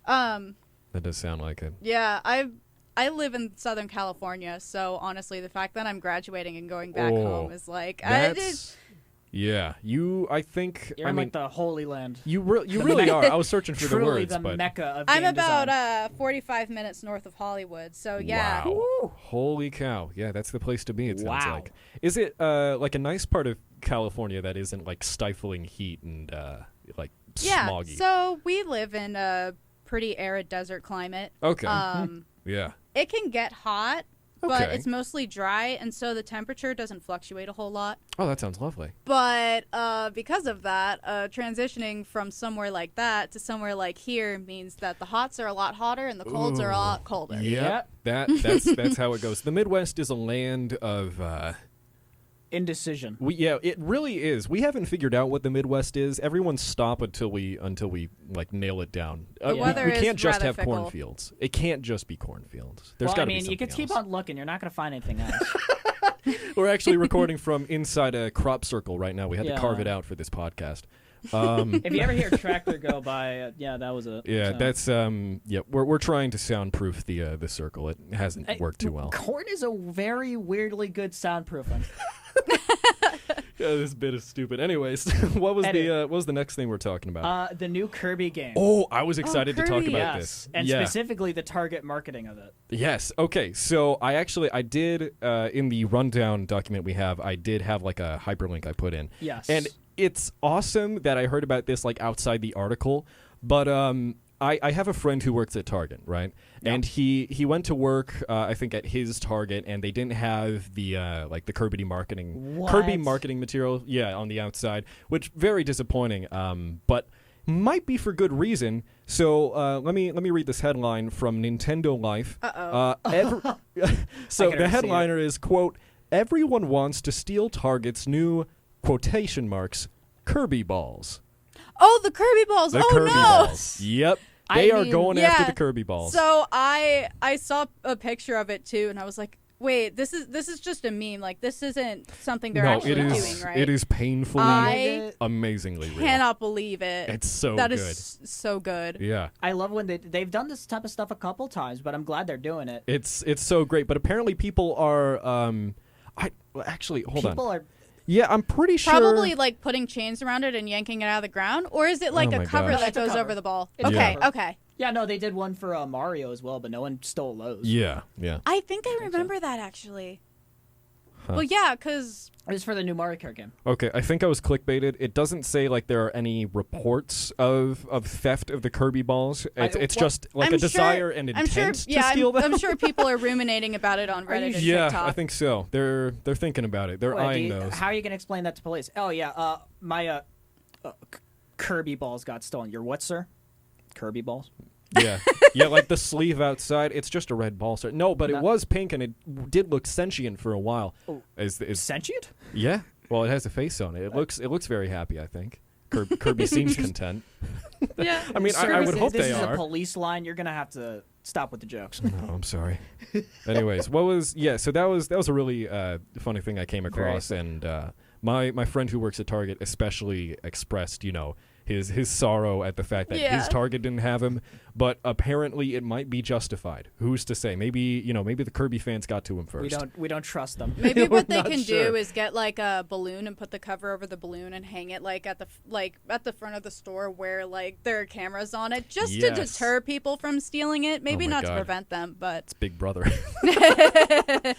That does sound like it. yeah, I live in Southern California, so honestly, the fact that I'm graduating and going back Oh, home is like Yeah, I think. You're I in mean, like the Holy Land. you really are. I was searching for the Truly words, the but mecca of I'm game about design. 45 minutes north of Hollywood, so yeah. Wow. Holy cow. Yeah, that's the place to be, it sounds Wow. like. Is it like a nice part of California that isn't like stifling heat and like Yeah, smoggy? so we live in a pretty arid desert climate. Okay. Yeah. It can get hot, but Okay. it's mostly dry, and so the temperature doesn't fluctuate a whole lot. Oh, that sounds lovely. But because of that, transitioning from somewhere like that to somewhere like here means that the hots are a lot hotter and the colds are a lot colder. Yeah. That's how it goes. The Midwest is a land of Indecision. it really is. We haven't figured out what the Midwest is. Everyone stop until we like nail it down. The weather we is can't just rather have fickle. cornfields. It can't just be cornfields. There's Well, got I to be mean, something you could keep else. on looking. You're not going to find anything else. We're actually recording from inside a crop circle right now. We had to Yeah. carve it out for this podcast. If you ever hear a tractor go by, yeah, that was it. Yeah, So. that's we're trying to soundproof the circle. It hasn't worked too well. Corn is a very weirdly good soundproofing. Yeah, this bit is stupid. Anyways, what was the next thing we're talking about? The new Kirby game. Oh, I was excited to talk Kirby. about yes, this. and yeah. specifically the target marketing of it. Yes. Okay. So I did in the rundown document we have, I did have like a hyperlink I put in. Yes. And it's awesome that I heard about this like outside the article, but I have a friend who works at Target, right? Yeah. And he went to work I think at his Target, and they didn't have the like the Kirby marketing material on the outside, which very disappointing. But might be for good reason. So let me read this headline from Nintendo Life. Uh-oh. So I can the already see headliner is, quote, everyone wants to steal Target's new quotation marks Kirby balls. Oh, the Kirby balls. The oh Kirby no. balls. Yep. They are going after yeah. the Kirby balls. So I saw a picture of it too, and I was like, wait, this is just a meme. Like, this isn't something they're actually doing, right? It is painfully, I amazingly real. Cannot believe it. It's so That good. is so good. Yeah. I love when they've done this type of stuff a couple times, but I'm glad they're doing it. It's so great. But apparently people are actually, hold on. People are. Yeah, I'm pretty sure. Probably like putting chains around it and yanking it out of the ground, or is it like Oh a my cover gosh. that It's a goes cover. over the ball? It's a Okay, cover. okay. Yeah, no, they did one for Mario as well, but no one stole those. Yeah. I think I remember that actually. Huh. Well, yeah, because It was for the new Mario Kart game. Okay, I think I was clickbaited. It doesn't say like there are any reports of theft of the Kirby balls. It's well, just like I'm a desire and I'm intent sure, to yeah, steal them. I'm sure people are ruminating about it on Reddit and Yeah, TikTok. I think so. They're thinking about it. They're Wait, eyeing those. how are you going to explain that to police? Oh, yeah, my Kirby balls got stolen. Your what, sir? Kirby balls? Yeah, like the sleeve outside. It's just a red ball. So, no, but it No. was pink and it did look sentient for a while. Oh. Is Sentient? yeah? Well, it has a face on it. It looks very happy. I think Kirby seems content. Yeah. I mean, I would hope this they is are. a police line. You're going to have to stop with the jokes. No, I'm sorry. Anyways, so that was a really funny thing I came across, and my friend who works at Target especially expressed, his sorrow at the fact that Yeah. his Target didn't have him, but apparently it might be justified. Who's to say? Maybe the Kirby fans got to him first. We don't trust them. Maybe what they not can sure. do is get like a balloon and put the cover over the balloon and hang it like at the front of the store where like there are cameras on it, just to Yes. deter people from stealing it. Maybe Oh my not God. to prevent them, but It's Big Brother. I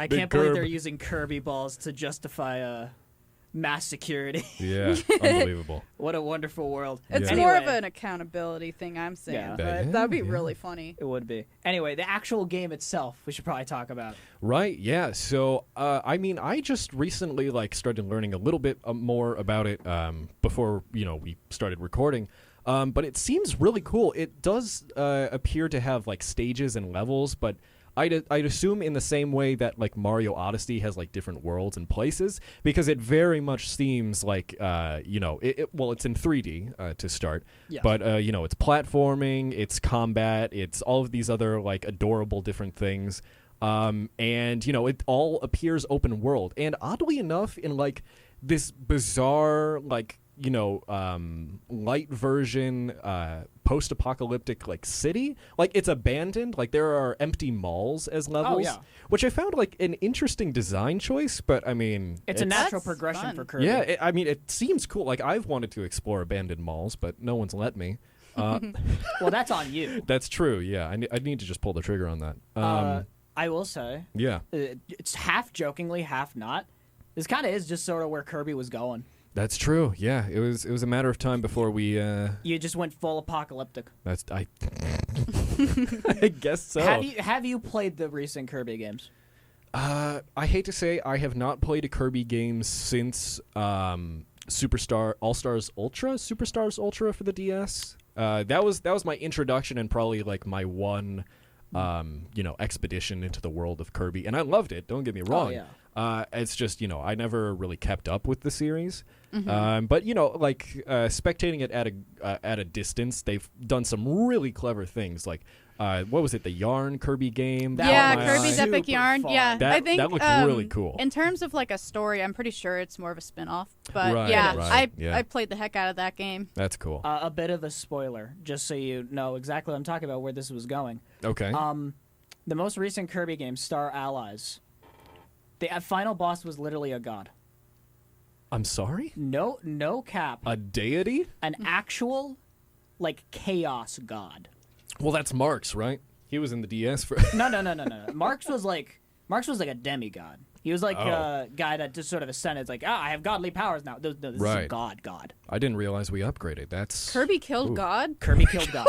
Big can't believe Kirb. they're using Kirby balls to justify mass security. Yeah, unbelievable. What a wonderful world. it's Yeah. more of Anyway. an accountability thing. I'm saying, Yeah. but that'd be Yeah. really funny. It would be. Anyway, the actual game itself, we should probably talk about. Right, yeah. So, I just recently started learning a little bit more about it before we started recording. But it seems really cool. It does appear to have stages and levels, but I'd assume in the same way that Mario Odyssey has different worlds and places, because it very much seems like it's in 3D to start, Yes. but it's platforming, it's combat, it's all of these other adorable different things, and it all appears open world, and oddly enough in this bizarre light version post-apocalyptic city, it's abandoned, there are empty malls as levels, yeah. which I found an interesting design choice, but I mean It's a natural That's progression fun. for Kirby. yeah, it seems cool. I've wanted to explore abandoned malls, but no one's let me. Well, that's on you. That's true. Yeah, I need to just pull the trigger on that. I will say, Yeah, it's half jokingly, half not. This kind of is just sort of where Kirby was going. that's true. Yeah, it was a matter of time before we. You just went full apocalyptic. I guess so. Have you played the recent Kirby games? I hate to say I have not played a Kirby game since Superstars Ultra for the DS. That was my introduction and probably my one expedition into the world of Kirby, and I loved it. Don't get me wrong. yeah. It's just I never really kept up with the series. Mm-hmm. But spectating it at a distance, they've done some really clever things. What was it? The Yarn Kirby game. That Yeah, was Kirby's super Epic Yarn. fun. Yeah, That- I think that looked really cool. In terms of a story, I'm pretty sure it's more of a spin-off. But Right, yeah, right, yeah. I played the heck out of that game. That's cool. A bit of a spoiler, just so you know exactly what I'm talking about, where this was going. Okay. The most recent Kirby game, Star Allies, the final boss was literally a god. I'm sorry? No cap. A deity? An actual, chaos god. Well, that's Mark's, right? He was in the DS for. No. Marx was like a demigod. He was a guy that just sort of ascended. It's I have godly powers now. No, this is a Right. god. I didn't realize we upgraded. That's. Kirby killed Ooh. God. Kirby killed God.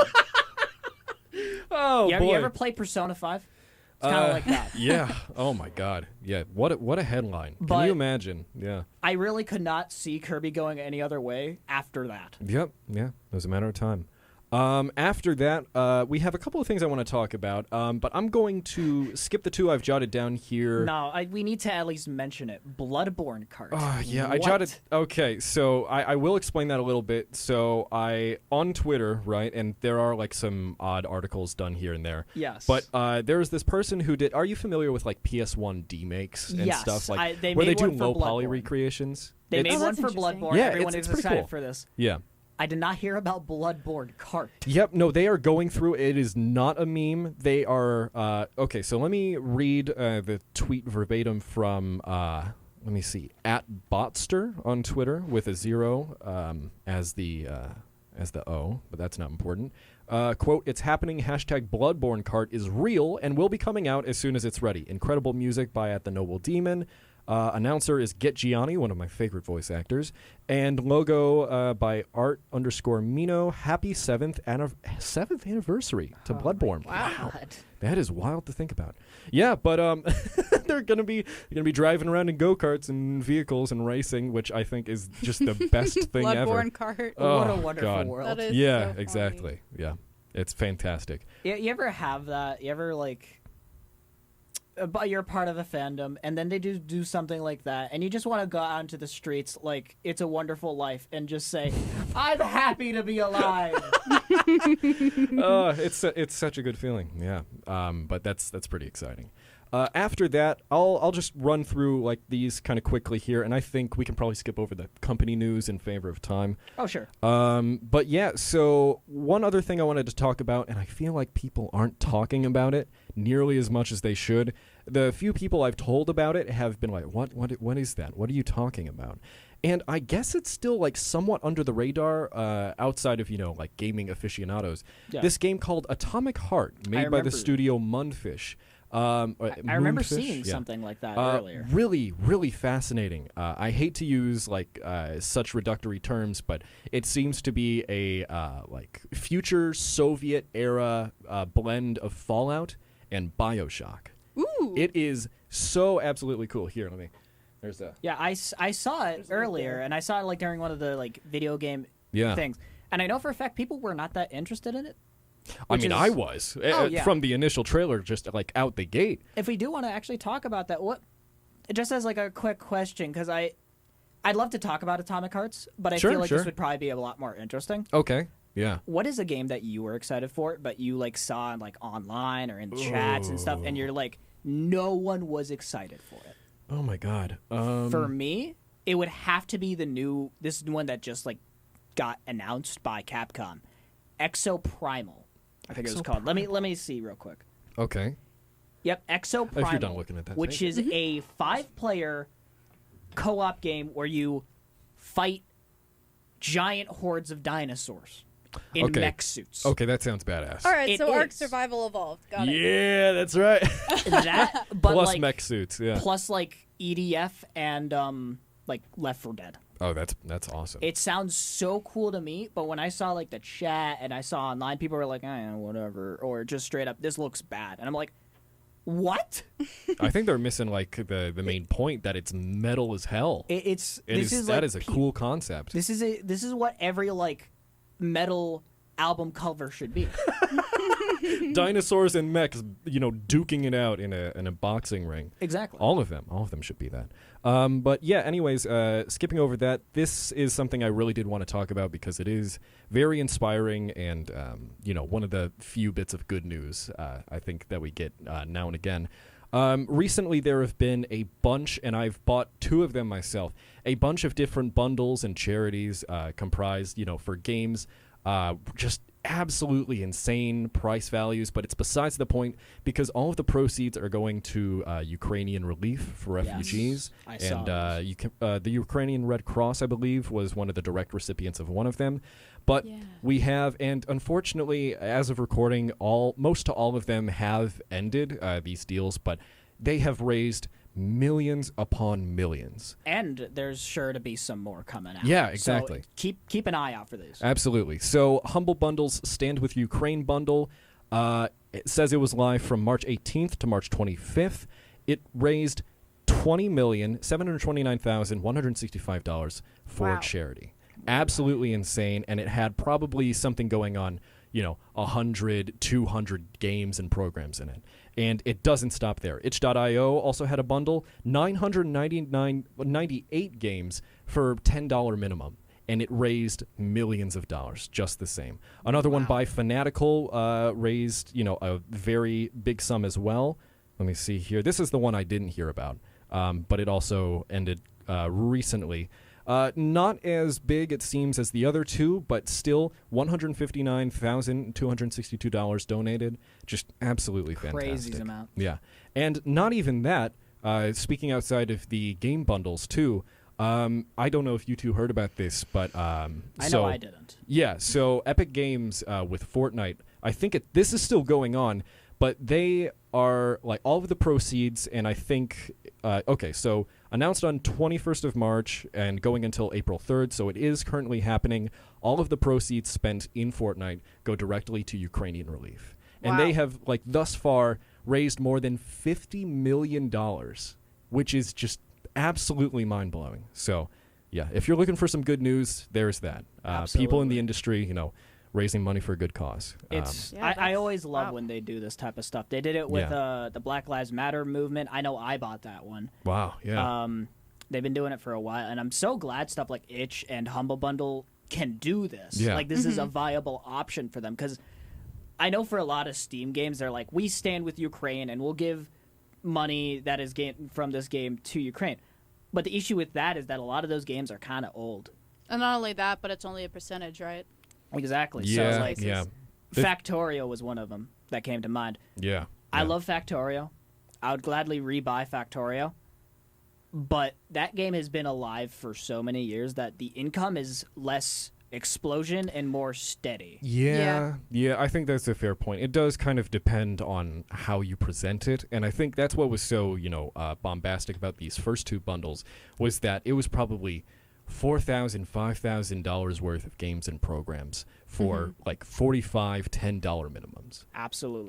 Oh, you ever play Persona 5? It's kind of like that. Yeah. Oh my God. Yeah. What a headline. Can But- you imagine? Yeah. I really could not see Kirby going any other way after that. Yep. Yeah. It was a matter of time. After that, we have a couple of things I want to talk about, but I'm going to skip the two I've jotted down here. No, we need to at least mention it. Bloodborne cart. Oh, yeah, I What? jotted. Okay, so I will explain that a little bit. So on Twitter, right, and there are like some odd articles done here and there. Yes. But there was this person who did. Are you familiar with like PS1 demakes and Yes, stuff like they where they made do one for low poly Bloodborne. recreations? They It's- made one that's for interesting. Bloodborne. Yeah, Everyone it's is pretty excited cool. for this. Yeah. I did not hear about Bloodborne cart. Yep, no, they are going through. It is not a meme. They are okay. So let me read the tweet verbatim from. Let me see, @Botster on Twitter with a 0 as the O, but that's not important. Quote: "It's happening. Hashtag Bloodborne cart is real and will be coming out as soon as it's ready. Incredible music by At the Noble Demon. Announcer is Get Gianni, one of my favorite voice actors, and logo by Art_Mino. Happy 7th anniversary to Bloodborne. Wow. That is wild to think about. Yeah, but they're gonna be driving around in go-karts and vehicles and racing, which I think is just the best thing ever. Bloodborne cart. Oh, What a wonderful God. world. That is Yeah, so funny. exactly. Yeah, it's fantastic. You ever have that? You ever like, but you're part of a fandom, and then they do something like that, and you just want to go out into the streets like It's a Wonderful Life and just say, "I'm happy to be alive." It's such a good feeling. Yeah. But that's pretty exciting. After that, I'll just run through like these kind of quickly here, and I think we can probably skip over the company news in favor of time. Oh sure. But yeah, so one other thing I wanted to talk about, and I feel like people aren't talking about it nearly as much as they should. The few people I've told about it have been like, what is that? What are you talking about? And I guess it's still like somewhat under the radar outside of, like gaming aficionados. Yeah. This game called Atomic Heart, made by the remember. studio Mundfish. I remember Moonfish? seeing Yeah. something like that earlier. Really, really fascinating. I hate to use like such reductory terms, but it seems to be a like future Soviet era blend of Fallout and BioShock. Ooh. It is so absolutely cool. Here, let me. There's a Yeah, I saw it earlier, and I saw it like during one of the like video game yeah. things, and I know for a fact people were not that interested in it. I which mean, is- I was Oh, yeah. from the initial trailer, just like out the gate. If we do want to actually talk about that, just as like a quick question, because I'd love to talk about Atomic Hearts, but I Sure, feel like sure. this would probably be a lot more interesting. Okay. Yeah. What is a game that you were excited for, but you like saw like online or in chats and stuff, and you're like, no one was excited for it? Oh my God. For me, it would have to be this one that just like got announced by Capcom, Exoprimal. I think it was called. Let me see real quick. Okay. Yep, Exoprimal. If you're done looking at that, which thank is a 5-player co-op game where you fight giant hordes of dinosaurs in Okay. mech suits. Okay, that sounds badass. All right, It so Ark is. Survival Evolved. Got it. Yeah, that's right. That, but Plus like, mech suits. Yeah. plus like EDF and like Left 4 Dead. Oh, that's awesome. It sounds so cool to me, but when I saw like the chat and I saw online, people were like, whatever, or just straight up, this looks bad, and I'm like, what? I think they're missing like the main point that it's metal as hell. That is a cool concept. This is what every like metal album cover should be. Dinosaurs and mechs, duking it out in a boxing ring. Exactly. All of them should be that. But yeah, anyways, skipping over that, this is something I really did want to talk about because it is very inspiring and, one of the few bits of good news I think that we get now and again. Recently, there have been a bunch, and I've bought 2 of them myself, a bunch of different bundles and charities comprised, for games, just absolutely insane price values, but it's besides the point because all of the proceeds are going to Ukrainian relief for refugees. I saw And the Ukrainian Red Cross, I believe, was one of the direct recipients of one of them. But we have, and unfortunately, as of recording, most to all of them have ended these deals, but they have raised millions upon millions. And there's sure to be some more coming out. Yeah, exactly. So keep an eye out for these. Absolutely. So Humble Bundle's Stand With Ukraine bundle, it says it was live from March 18th to March 25th. It raised $20,729,165 for Wow. charity. Absolutely insane, and it had probably something going on, 100, 200 games and programs in it. And it doesn't stop there. Itch.io also had a bundle, 98 games for $10 minimum. And it raised millions of dollars just the same. Another one by Fanatical raised, a very big sum as well. Let me see here. This is the one I didn't hear about, but it also ended recently. Not as big, it seems, as the other two, but still $159,262 donated. Just absolutely fantastic. Crazy amount. Yeah. And not even that, speaking outside of the game bundles, too, I don't know if you two heard about this, but I know I didn't. Yeah, so Epic Games with Fortnite, I think this is still going on, but they are like all of the proceeds, and I think so announced on 21st of March and going until April 3rd, so it is currently happening. All of the proceeds spent in Fortnite go directly to Ukrainian relief. And they have thus far raised more than $50 million, which is just absolutely mind-blowing. So, yeah, if you're looking for some good news, there's that. People in the industry, raising money for a good cause. I always love when they do this type of stuff. They did it with the Black Lives Matter movement. I know I bought that one. Wow, yeah. They've been doing it for a while, and I'm so glad stuff like Itch and Humble Bundle can do this. Yeah. This is a viable option for them, because I know for a lot of Steam games, they're like, we stand with Ukraine, and we'll give money that is gained from this game to Ukraine. But the issue with that is that a lot of those games are kind of old. And not only that, but it's only a percentage, right? Exactly. Yeah, so Factorio was one of them that came to mind. Yeah. I love Factorio. I would gladly rebuy Factorio. But that game has been alive for so many years that the income is less explosion and more steady. Yeah, I think that's a fair point. It does kind of depend on how you present it, and I think that's what was so, bombastic about these first two bundles, was that it was probably $4,000, $5,000 worth of games and programs for $45, $10 minimums.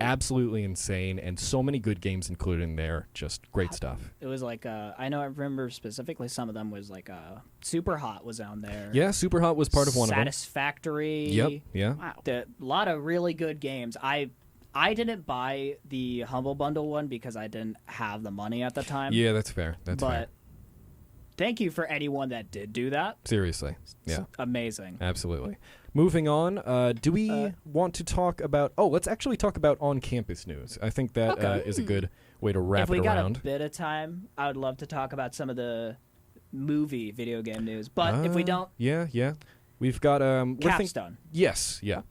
Absolutely insane, and so many good games included in there. Just great stuff. It was I remember specifically some of them was Super Hot was on there. Yeah, Super Hot was part of one of them. Satisfactory. Yep, yeah. Wow. A lot of really good games. I didn't buy the Humble Bundle one because I didn't have the money at the time. Yeah, that's fair. Fair. Thank you for anyone that did do that. Seriously. Yeah. It's amazing. Absolutely. Moving on, do we want to talk about... Oh, let's actually talk about on-campus news. I think that is a good way to wrap it around. If we got a bit of time, I would love to talk about some of the video game news. But if we don't... Yeah. We've got... Capstone. Yes, yeah.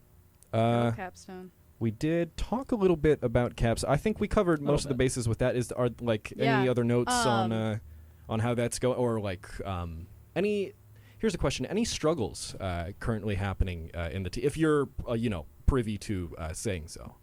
Capstone. We did talk a little bit about Caps. I think we covered most of the bases with that. Are any other notes on how that's going, or here's a question: any struggles currently happening in the team, if you're privy to saying so?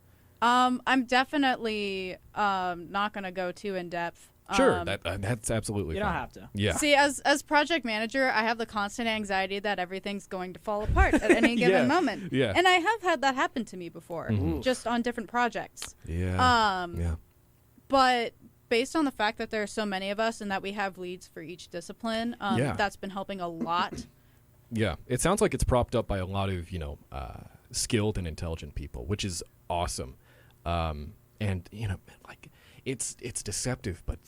I'm definitely not going to go too in depth. Sure, that's absolutely you fine. don't have to. Yeah. See, as project manager, I have the constant anxiety that everything's going to fall apart at any given moment. Yeah. And I have had that happen to me before, just on different projects. Yeah. But based on the fact that there are so many of us and that we have leads for each discipline, that's been helping a lot. Yeah, it sounds like it's propped up by a lot of skilled and intelligent people, which is awesome. And it's deceptive, but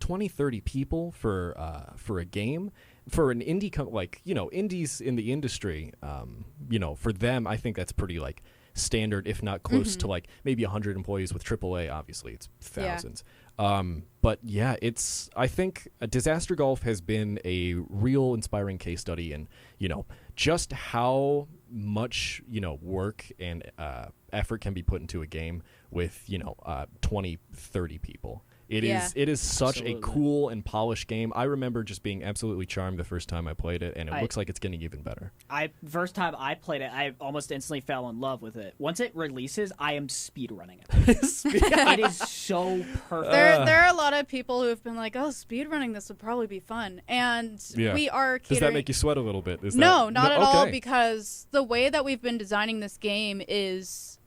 20, 30 people for a game, for an indie indies in the industry, for them, I think that's pretty standard, if not close to maybe 100 employees with AAA. Obviously, it's thousands. But yeah, I think Disaster Golf has been a real inspiring case study in, just how much, work and effort can be put into a game with, 20, 30 people. It is such Absolutely. a cool and polished game. I remember just being absolutely charmed the first time I played it, and it looks like it's getting even better. First time I played it, I almost instantly fell in love with it. Once it releases, I am speedrunning it. It is so perfect. There are a lot of people who have been like, "Oh, speedrunning this would probably be fun," and we are catering. Does that make you sweat a little bit? Not at all, because the way that we've been designing this game is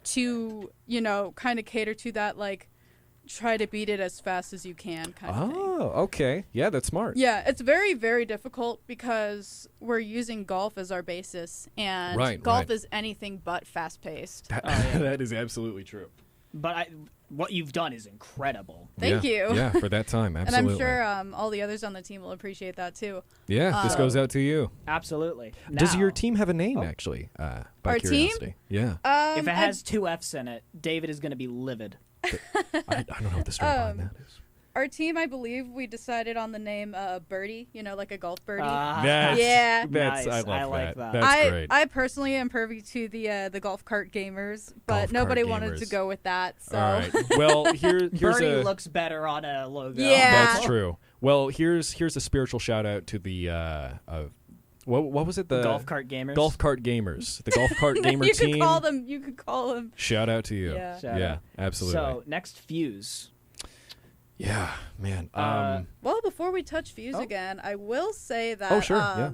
to, kind of cater to that try to beat it as fast as you can kind of thing. Oh, okay. Yeah, that's smart. Yeah, it's very, very difficult because we're using golf as our basis, and golf is anything but fast-paced. That is absolutely true. But what you've done is incredible. Thank you. Yeah, for that time, absolutely. And I'm sure all the others on the team will appreciate that too. Yeah, this goes out to you. Absolutely. Does Now, your team have a name, actually, by Our curiosity? team? Yeah. if it has 2 F's in it, David is going to be livid. I don't know what the story behind that is. Our team, I believe, we decided on the name Birdie, like a golf birdie. Yeah. That's, Nice. I I love like that. that. That's great. I personally am privy to the golf cart gamers, but Golf nobody cart wanted to gamers. go with that. So All right. Well, here's Birdie a... looks better on a logo. Yeah. That's true. Well, here's a spiritual shout out to the what was it? The Golf cart gamers. Golf cart gamers. The golf cart gamer you team. You could call them. Shout out to you. Yeah. Shout Yeah, out. absolutely. So next Fuse. Yeah, man. Well, before we touch Fuse again, I will say that Oh, sure, yeah.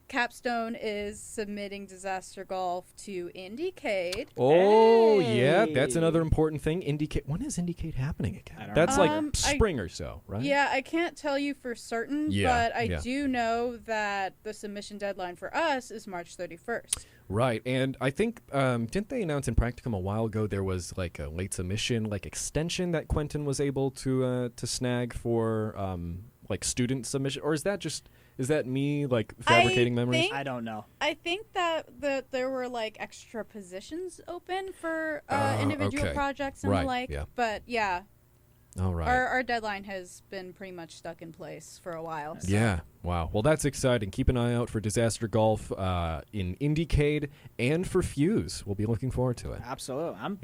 Capstone is submitting Disaster Golf to IndieCade. Oh, yeah, Hey. that's another important thing. Indicate. When is Indicate happening again? I don't That's know. like spring or so, right? Yeah, I can't tell you for certain, Yeah, but I yeah. do know that the submission deadline for us is March 31st. Right, and I think didn't they announce in Practicum a while ago there was like a late submission like extension that Quentin was able to snag for like student submission, or is that me like fabricating memories? I don't know. I think that there were like extra positions open for individual okay. projects and Right, the like. yeah. But yeah, All right. our deadline has been pretty much stuck in place for a while. So. Yeah. Wow. Well, that's exciting. Keep an eye out for Disaster Golf in IndieCade and for Fuse. We'll be looking forward to it. Absolutely. I'm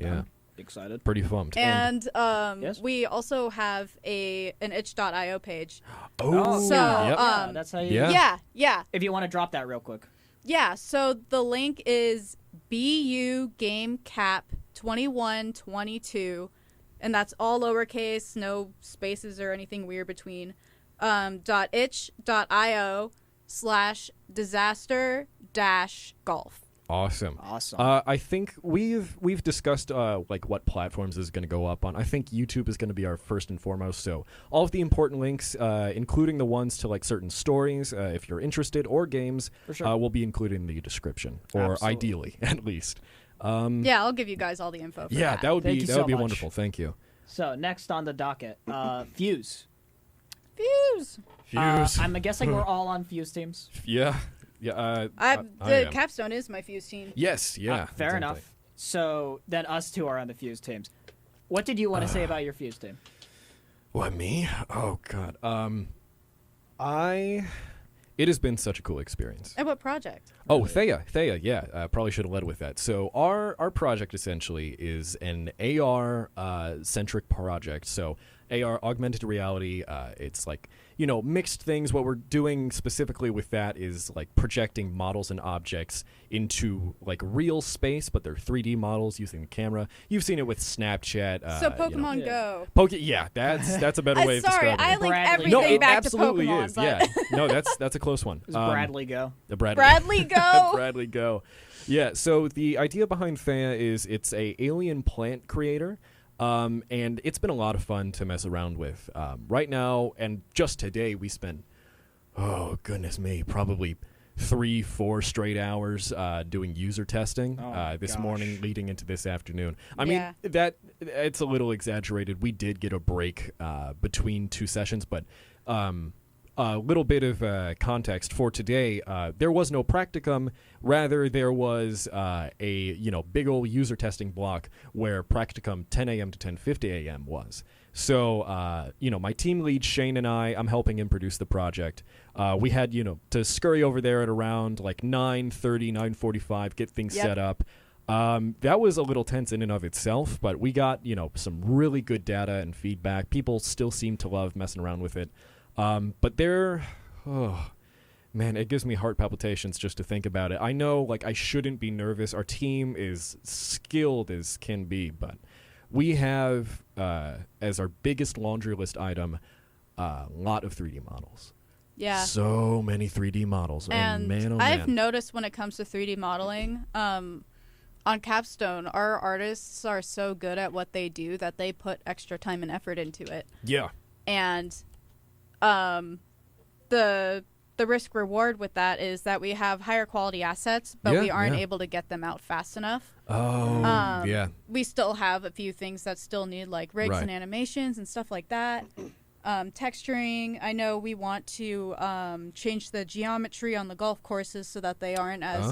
excited. Pretty pumped. And Yes? we also have an itch.io page. Oh, So, yep. That's how you. Yeah. Yeah. If you want to drop that real quick. Yeah, so the link is BU Game Cap 2122, and that's all lowercase, no spaces or anything weird between. .itch.io/disaster-golf. Awesome. Awesome. I think we've discussed like what platforms this is going to go up on. I think YouTube is going to be our first and foremost. So all of the important links, including the ones to like certain stories, if you're interested, or games, For sure. will be included in the description, or Absolutely. ideally at least. Yeah, I'll give you guys all the info for Yeah, that. that would Thank be you that so would be much. wonderful. Thank you. So next on the docket, Fuse. Fuse. I'm guessing we're all on Fuse teams. Yeah. Yeah. The I am. Capstone is my Fuse team. Yes. Yeah. Fair exactly. enough. So then us two are on the Fuse teams. What did you want to say about your Fuse team? What, me? Oh God. It has been such a cool experience. And what project? Oh, Thea, yeah. Probably should have led with that. So our project essentially is an AR centric project. So AR, augmented reality. It's like, mixed things. What we're doing specifically with that is like projecting models and objects into like real space, but they're 3D models using the camera. You've seen it with Snapchat. So Pokemon Go. Yeah, that's a better way of Sorry, describing I it. link Bradley. everything No, it back absolutely to Pokemon. is. But Yeah, no, that's a close one. Does Bradley go? The Bradley. Bradley, go. Bradley, go. Yeah, so the idea behind Thea is it's a alien plant creator, and it's been a lot of fun to mess around with. Right now, and just today, we spent, oh, goodness me, probably 3-4 straight hours doing user testing this gosh. morning leading into this afternoon. I Yeah. mean, that it's a little exaggerated. We did get a break between two sessions, but a little bit of context for today. There was no practicum. Rather, there was a big old user testing block where practicum 10 a.m. to 10:50 a.m. was. So my team lead Shane and I'm helping him produce the project. We had to scurry over there at around like 9:30, 9:45, get things Yep. set up. That was a little tense in and of itself, but we got some really good data and feedback. People still seem to love messing around with it. But man, it gives me heart palpitations just to think about it. I know, like, I shouldn't be nervous. Our team is skilled as can be, but we have, as our biggest laundry list item, a lot of 3D models. Yeah. So many 3D models. And man, oh I've man. noticed when it comes to 3D modeling, on Capstone, our artists are so good at what they do that they put extra time and effort into it. Yeah. And the risk reward with that is that we have higher quality assets, but we aren't able to get them out fast enough. Oh, yeah. We still have a few things that still need like rigs and animations and stuff like that. Texturing, I know we want to change the geometry on the golf courses so that they aren't as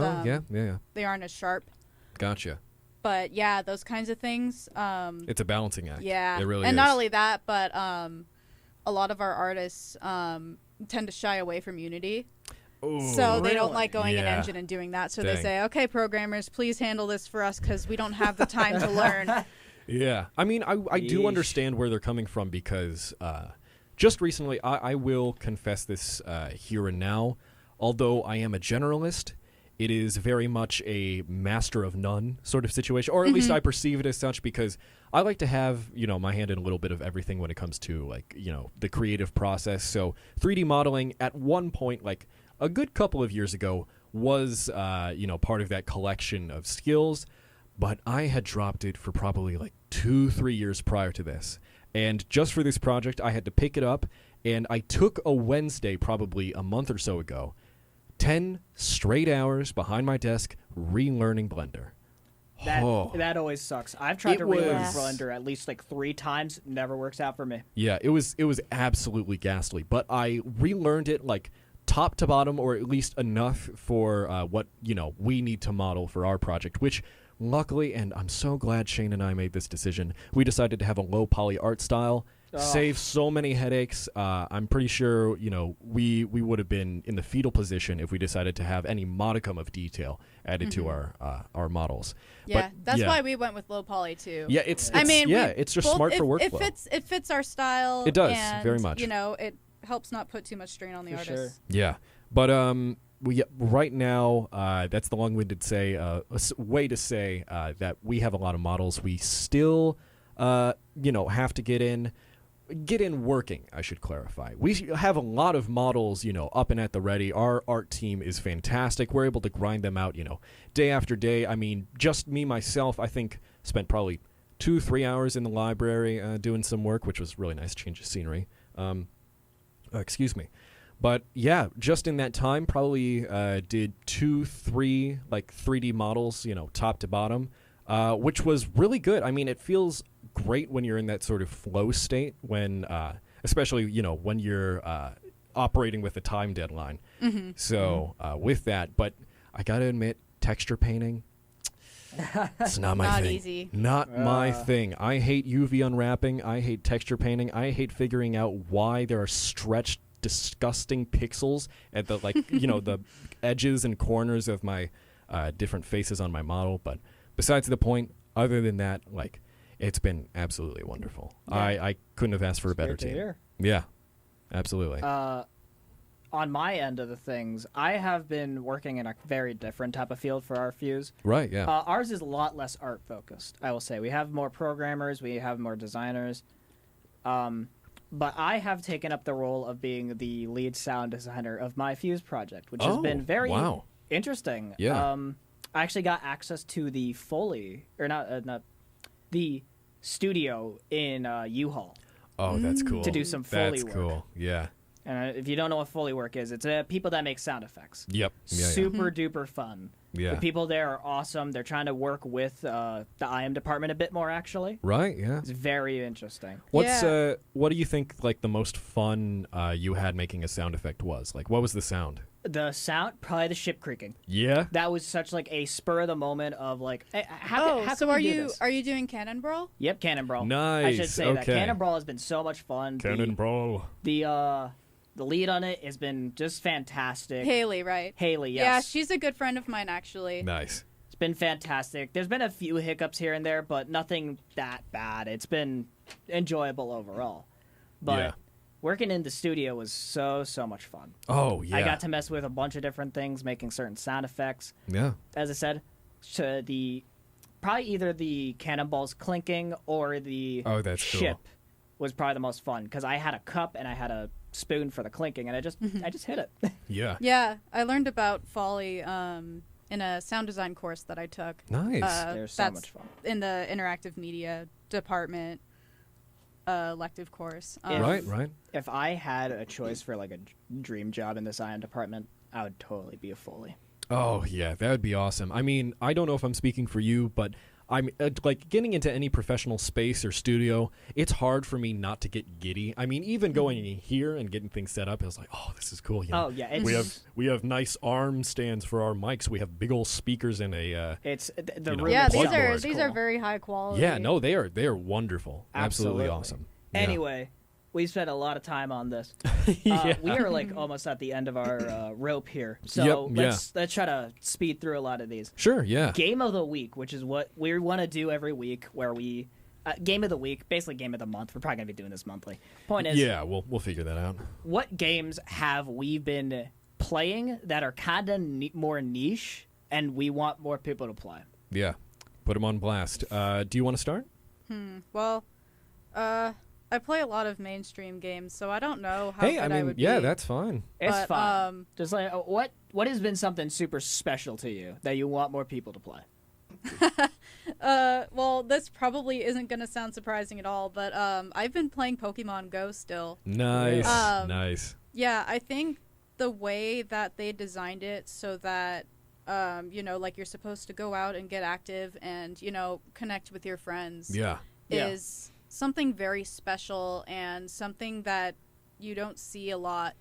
they aren't as sharp. Gotcha. But yeah, those kinds of things. It's a balancing act. Yeah, it really and is. not only that, but a lot of our artists tend to shy away from Unity. Ooh, so they don't like going in Yeah. Engine and doing that. So Dang. they say, okay, programmers, please handle this for us because we don't have the time to learn. Yeah. I mean, I do understand where they're coming from because just recently, I will confess this here and now, although I am a generalist, it is very much a master of none sort of situation, or at least I perceive it as such because I like to have, my hand in a little bit of everything when it comes to, the creative process. So 3D modeling at one point, a good couple of years ago, was, part of that collection of skills, but I had dropped it for probably 2-3 years prior to this. And just for this project, I had to pick it up, and I took a Wednesday probably a month or so ago, 10 straight hours behind my desk relearning Blender. That always sucks. I've tried to relearn Blender at least 3 times. Never works out for me. Yeah, it was absolutely ghastly. But I relearned it top to bottom, or at least enough for what we need to model for our project, which luckily, and I'm so glad Shane and I made this decision, we decided to have a low poly art style. Save so many headaches. I'm pretty sure, we would have been in the fetal position if we decided to have any modicum of detail added to our models. Yeah, but, that's why we went with low poly too. Yeah, it's just smart for workflow. It fits our style. It does, and, very much. It helps not put too much strain on the artist. Sure. Yeah, but right now, that's the long-winded way to say that we have a lot of models. We still, have to get in working, I should clarify. We have a lot of models, up and at the ready. Our art team is fantastic. We're able to grind them out, day after day. I mean, just me, myself, I think, spent probably 2-3 hours in the library doing some work, which was really nice, change of scenery. Excuse me. But, yeah, just in that time, probably did 2-3, 3D models, top to bottom, which was really good. I mean, it feels great when you're in that sort of flow state when especially when you're operating with a time deadline. So with that, but I gotta admit, texture painting, it's not my thing. Easy. Not my thing. I hate UV unwrapping. I hate texture painting. I hate figuring out why there are stretched disgusting pixels at the the edges and corners of my different faces on my model. But besides the point, other than that, it's been absolutely wonderful. Yeah. I couldn't have asked for a better team. Hear. Yeah, absolutely. On my end of the things, I have been working in a very different type of field for our Fuse. Right, yeah. Ours is a lot less art focused, I will say. We have more programmers, we have more designers. But I have taken up the role of being the lead sound designer of my Fuse project, which has been very interesting. Yeah. I actually got access to the Foley, or not the studio in U-Haul. Oh, that's cool. To do some Foley work. That's cool, yeah. And if you don't know what Foley work is, it's people that make sound effects. Yep. Super duper fun. Yeah. The people there are awesome. They're trying to work with the IM department a bit more, actually. Right, yeah. It's very interesting. What do you think the most fun you had making a sound effect was? What was the sound? The sound, probably the ship creaking. Yeah. That was such a spur of the moment of hey, how so can are we do you this? are you doing Cannon Brawl? Yep, Cannon Brawl. Nice. I should say that okay. Cannon Brawl has been so much fun. Cannon Brawl. The lead on it has been just fantastic. Haley, right? Haley, yes. Yeah, she's a good friend of mine, actually. Nice. It's been fantastic. There's been a few hiccups here and there, but nothing that bad. It's been enjoyable overall. But working in the studio was so much fun. Oh, yeah. I got to mess with a bunch of different things, making certain sound effects. Yeah. As I said, probably either the cannonballs clinking or the ship was probably the most fun because I had a cup and I had a spoon for the clinking and I just hit it. Yeah. Yeah, I learned about Foley in a sound design course that I took. Nice. They're so That's much fun. in the interactive media department elective course. Right. If I had a choice for like a dream job in the science department, I would totally be a Foley. Oh, yeah, that would be awesome. I mean, I don't know if I'm speaking for you, but I'm like getting into any professional space or studio, it's hard for me not to get giddy. I mean, even going in here and getting things set up, I was like, oh, this is cool. You know, Oh yeah, we have nice arm stands for our mics. We have big old speakers and a it's the you know, room Yeah, plug these are board. these are very high quality. yeah, no, they are wonderful. Absolutely Absolutely. awesome. Yeah. Anyway, we spent a lot of time on this. Yeah. We are like almost at the end of our rope here, so Yep, let's try to speed through a lot of these. Sure, yeah. Game of the week, which is what we want to do every week, where we game of the week, basically game of the month. We're probably gonna be doing this monthly. Point is, Yeah, we'll figure that out. what games have we been playing that are kind of more niche, and we want more people to play? Yeah. Put them on blast. Do you want to start? Well, I play a lot of mainstream games, so I don't know how Hey, good I I mean, would yeah, be. that's fine. It's But, fun. Just like what has been something super special to you that you want more people to play? Well, this probably isn't going to sound surprising at all, but I've been playing Pokemon Go still. Nice. Nice. Yeah, I think the way that they designed it so that like you're supposed to go out and get active and, connect with your friends Yeah. is something very special and something that you don't see a lot.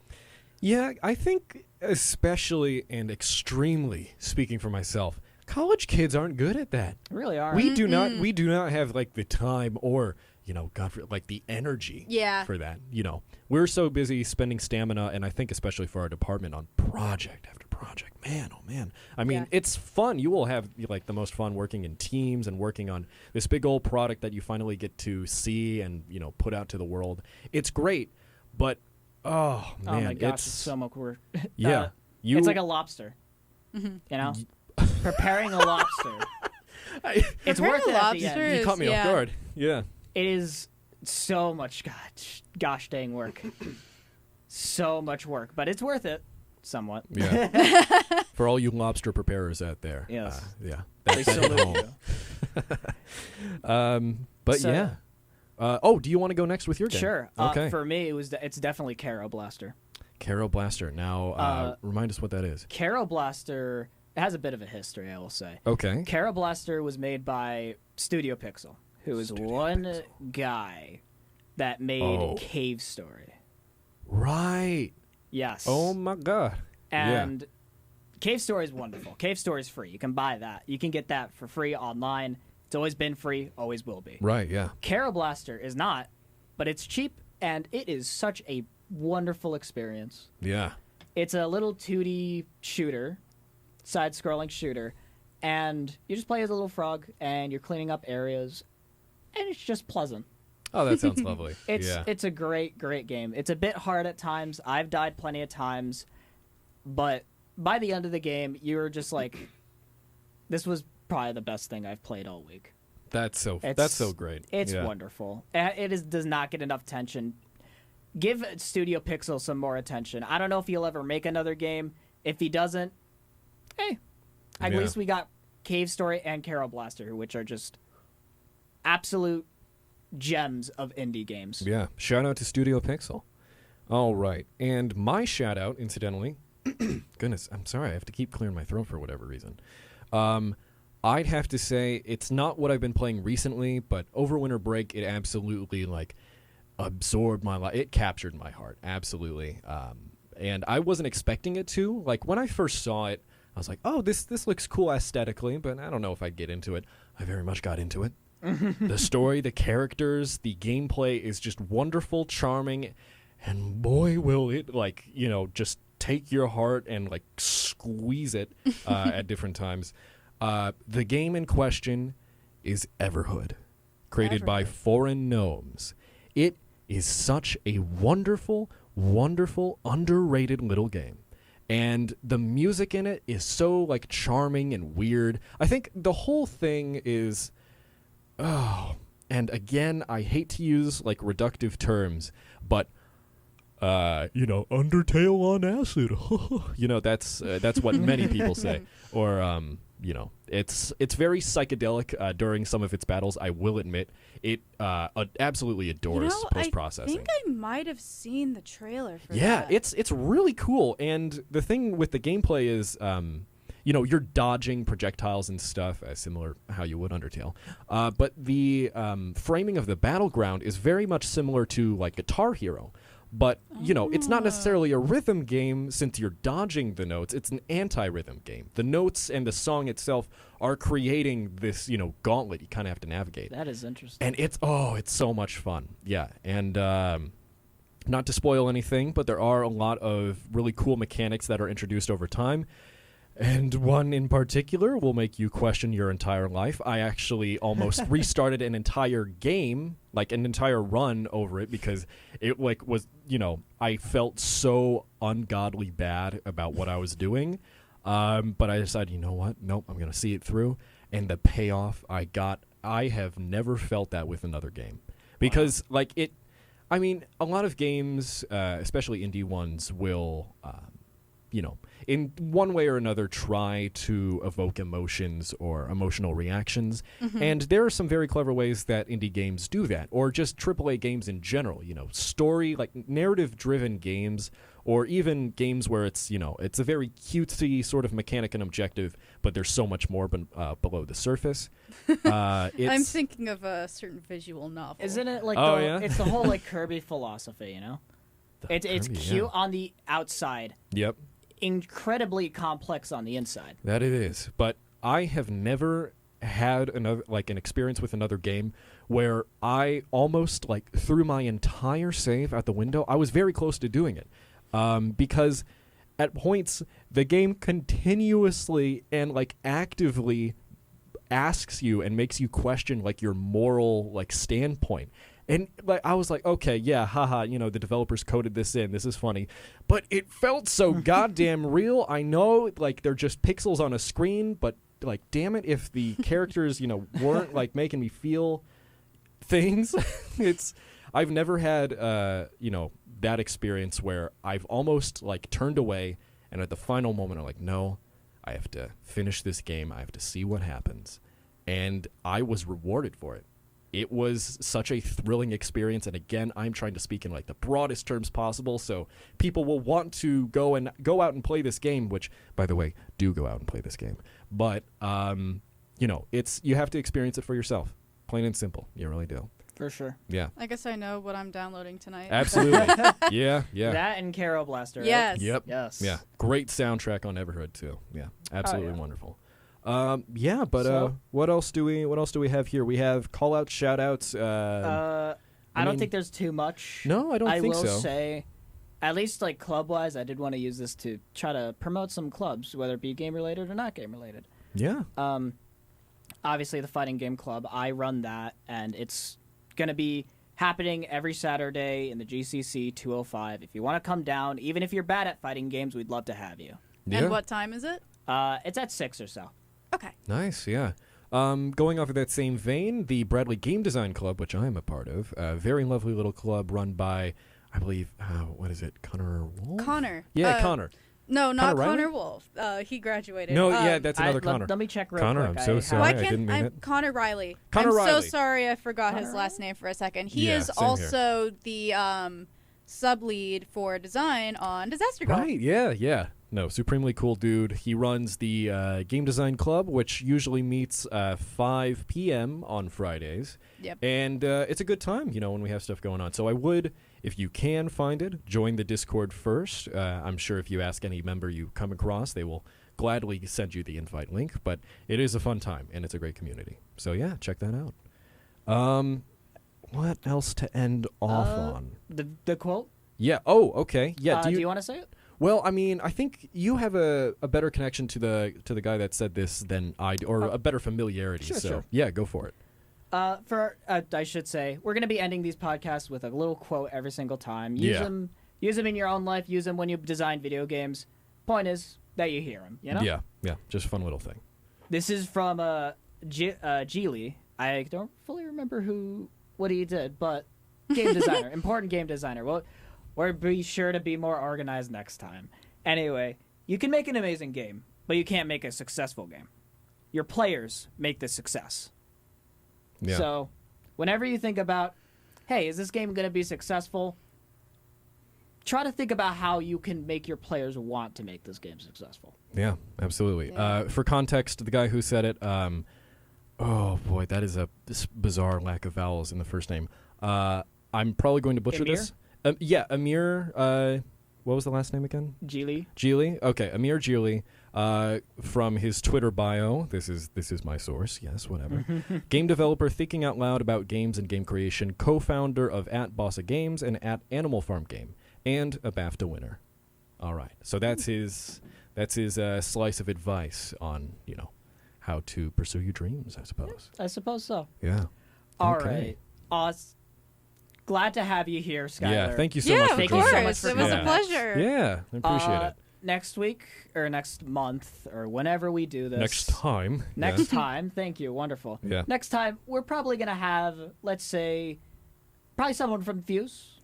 Yeah, I think especially and extremely, speaking for myself, college kids aren't good at that. Really are. We do not have like the time or, like the energy Yeah. for that. We're so busy spending stamina, and I think especially for our department, on project after project. Man, oh man. I mean, Yeah. it's fun. You will have like the most fun working in teams and working on this big old product that you finally get to see and, put out to the world. It's great, but oh man, oh my gosh, it's so much work. yeah. It's like a lobster. You know, preparing a lobster. It's Preparing worth a it at the lobster end. You caught me off yeah. guard. Yeah. It is so much gosh dang work. So much work, but it's worth it somewhat. Yeah. For all you lobster preparers out there. Yes. Yeah. We salute you. But So- yeah. Do you want to go next with your game? Sure. Okay. For me, it's definitely Caro Blaster. Caro Blaster. Now, remind us what that is. Caro Blaster has a bit of a history, I will say. Okay. Caro Blaster was made by Studio Pixel, who is one guy that made Cave Story. Right. Yes. Oh my God. And Cave Story is wonderful. Cave Story is free. You can buy that. You can get that for free online. It's always been free, always will be. Right. Yeah. Caro Blaster is not, but it's cheap, and it is such a wonderful experience. Yeah. It's a little 2D shooter, side-scrolling shooter, and you just play as a little frog, and you're cleaning up areas, and it's just pleasant. Oh, that sounds lovely. It's a great game. It's a bit hard at times. I've died plenty of times, but by the end of the game, you're just like, this was probably the best thing I've played all week. That's so great. It's wonderful. It does not get enough attention. Give Studio Pixel some more attention. I don't know if he'll ever make another game. If he doesn't, hey, at Yeah. least we got Cave Story and Caro Blaster, which are just absolute gems of indie games. Yeah. Shout out to Studio Pixel. All right. And my shout out, incidentally, goodness, I'm sorry. I have to keep clearing my throat for whatever reason. I'd have to say it's not what I've been playing recently, but over winter break, it absolutely absorbed my life. It captured my heart. Absolutely. And I wasn't expecting it to. Like when I first saw it, I was like, oh, this looks cool aesthetically, but I don't know if I'd get into it. I very much got into it. The story, the characters, the gameplay is just wonderful, charming, and boy, will it just take your heart and squeeze it at different times. The game in question is Everhood, created by Foreign Gnomes. It is such a wonderful, wonderful, underrated little game. And the music in it is so charming and weird. I think the whole thing is, and again, I hate to use reductive terms, but Undertale on acid. That's what many people say. Or, it's very psychedelic during some of its battles. I will admit, it absolutely adores post-processing. I think I might have seen the trailer for that. Yeah, it's really cool. And the thing with the gameplay is, you're dodging projectiles and stuff, similar how you would Undertale. But the framing of the battleground is very much similar to like Guitar Hero. But, it's not necessarily a rhythm game since you're dodging the notes. It's an anti-rhythm game. The notes and the song itself are creating this, gauntlet you kind of have to navigate. That is interesting. And it's so much fun. Yeah. And not to spoil anything, but there are a lot of really cool mechanics that are introduced over time. And one in particular will make you question your entire life. I actually almost restarted an entire game, like an entire run over it, because it was, I felt so ungodly bad about what I was doing. But I decided, you know what? Nope, I'm going to see it through. And the payoff I got, I have never felt that with another game. Because, a lot of games, especially indie ones, will, in one way or another try to evoke emotions or emotional reactions. Mm-hmm. And there are some very clever ways that indie games do that, or just AAA games in general, story, like narrative-driven games, or even games where it's, it's a very cutesy sort of mechanic and objective, but there's so much more below the surface. I'm thinking of a certain visual novel. Isn't it like it's the whole like Kirby philosophy, It's cute on the outside. Yep. Incredibly complex on the inside. That it is. But I have never had an experience with another game where I almost threw my entire save out the window. I was very close to doing it. Because at points the game continuously and actively asks you and makes you question your moral standpoint. And I was like, okay, yeah, haha, the developers coded this in. This is funny. But it felt so goddamn real. I know, they're just pixels on a screen, but, damn it, if the characters, weren't, making me feel things. I've never had, that experience where I've almost, turned away, and at the final moment, I'm like, no, I have to finish this game. I have to see what happens. And I was rewarded for it. It was such a thrilling experience, and again, I'm trying to speak in the broadest terms possible, so people will want to go out and play this game. Which, by the way, do go out and play this game. But you have to experience it for yourself, plain and simple. You really do. For sure. Yeah. I guess I know what I'm downloading tonight. Absolutely. Yeah. That and Caro Blaster. Right? Yes. Yep. Yes. Yeah. Great soundtrack on Everhood too. Yeah. Absolutely wonderful. So, what else do we have here? We have call-outs, shout-outs. I don't think there's too much. No, I don't think so. I will say, at least club-wise, I did want to use this to try to promote some clubs, whether it be game-related or not game-related. Yeah. Obviously, the Fighting Game Club, I run that, and it's going to be happening every Saturday in the GCC 205. If you want to come down, even if you're bad at fighting games, we'd love to have you. Yeah. And what time is it? It's at 6 or so. Okay. Nice, yeah. Going off of that same vein, the Bradley Game Design Club, which I am a part of, a very lovely little club run by, I believe, what is it, Connor Wolf? Connor. Yeah, Connor. No, not Connor Connor Wolf. He graduated. No, that's another Connor. Let me check real Connor, quick. I'm so sorry. Why I can't didn't mean it. Connor Riley. Connor I'm Riley. so sorry I forgot Connor his last name for a second. He Yeah, is same also the sub-lead for design on Disaster Golf. Right, yeah. No, supremely cool dude. He runs the Game Design Club, which usually meets 5 p.m. on Fridays. Yep. And it's a good time, when we have stuff going on. So I would, if you can find it, join the Discord first. I'm sure if you ask any member you come across, they will gladly send you the invite link. But it is a fun time, and it's a great community. So yeah, check that out. What else to end off on? The quote? Yeah. Oh, okay. Yeah. Do you want to say it? Well, I mean, I think you have a better connection to the guy that said this than I do, or a better familiarity. Sure. Yeah, go for it. I should say, we're going to be ending these podcasts with a little quote every single time. Use them in your own life. Use them when you design video games. Point is that you hear them. Yeah. Just a fun little thing. This is from Geely. I don't fully remember what he did, but game designer, important game designer. Well, Or be sure to be more organized next time. Anyway, you can make an amazing game, but you can't make a successful game. Your players make the success. Yeah. So, whenever you think about, hey, is this game going to be successful? Try to think about how you can make your players want to make this game successful. Yeah, absolutely. Yeah. For context, the guy who said it, oh boy, that is this bizarre lack of vowels in the first name. I'm probably going to butcher Amir? this. Yeah, Amir. What was the last name again? Geely. Geely. Okay, Amir Geely. From his Twitter bio, this is my source. Yes, whatever. Game developer thinking out loud about games and game creation, co-founder of @BossAGames and @Animal Farm Game, and a BAFTA winner. All right, so that's his slice of advice on how to pursue your dreams, I suppose. I suppose so. Yeah. All Okay. right. Glad to have you here, Skylar. Yeah. Thank you so Yeah, much of for Thank you course. so joining much us. for It was a coming. pleasure. Yeah, I appreciate it. Next week or next month or whenever we do this. Next time. Next time. Thank you. Wonderful. Yeah. Next time, we're probably going to have, let's say, probably someone from Fuse.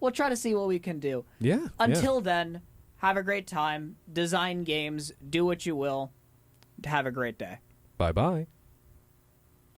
We'll try to see what we can do. Yeah. Until then, have a great time. Design games. Do what you will. Have a great day. Bye-bye.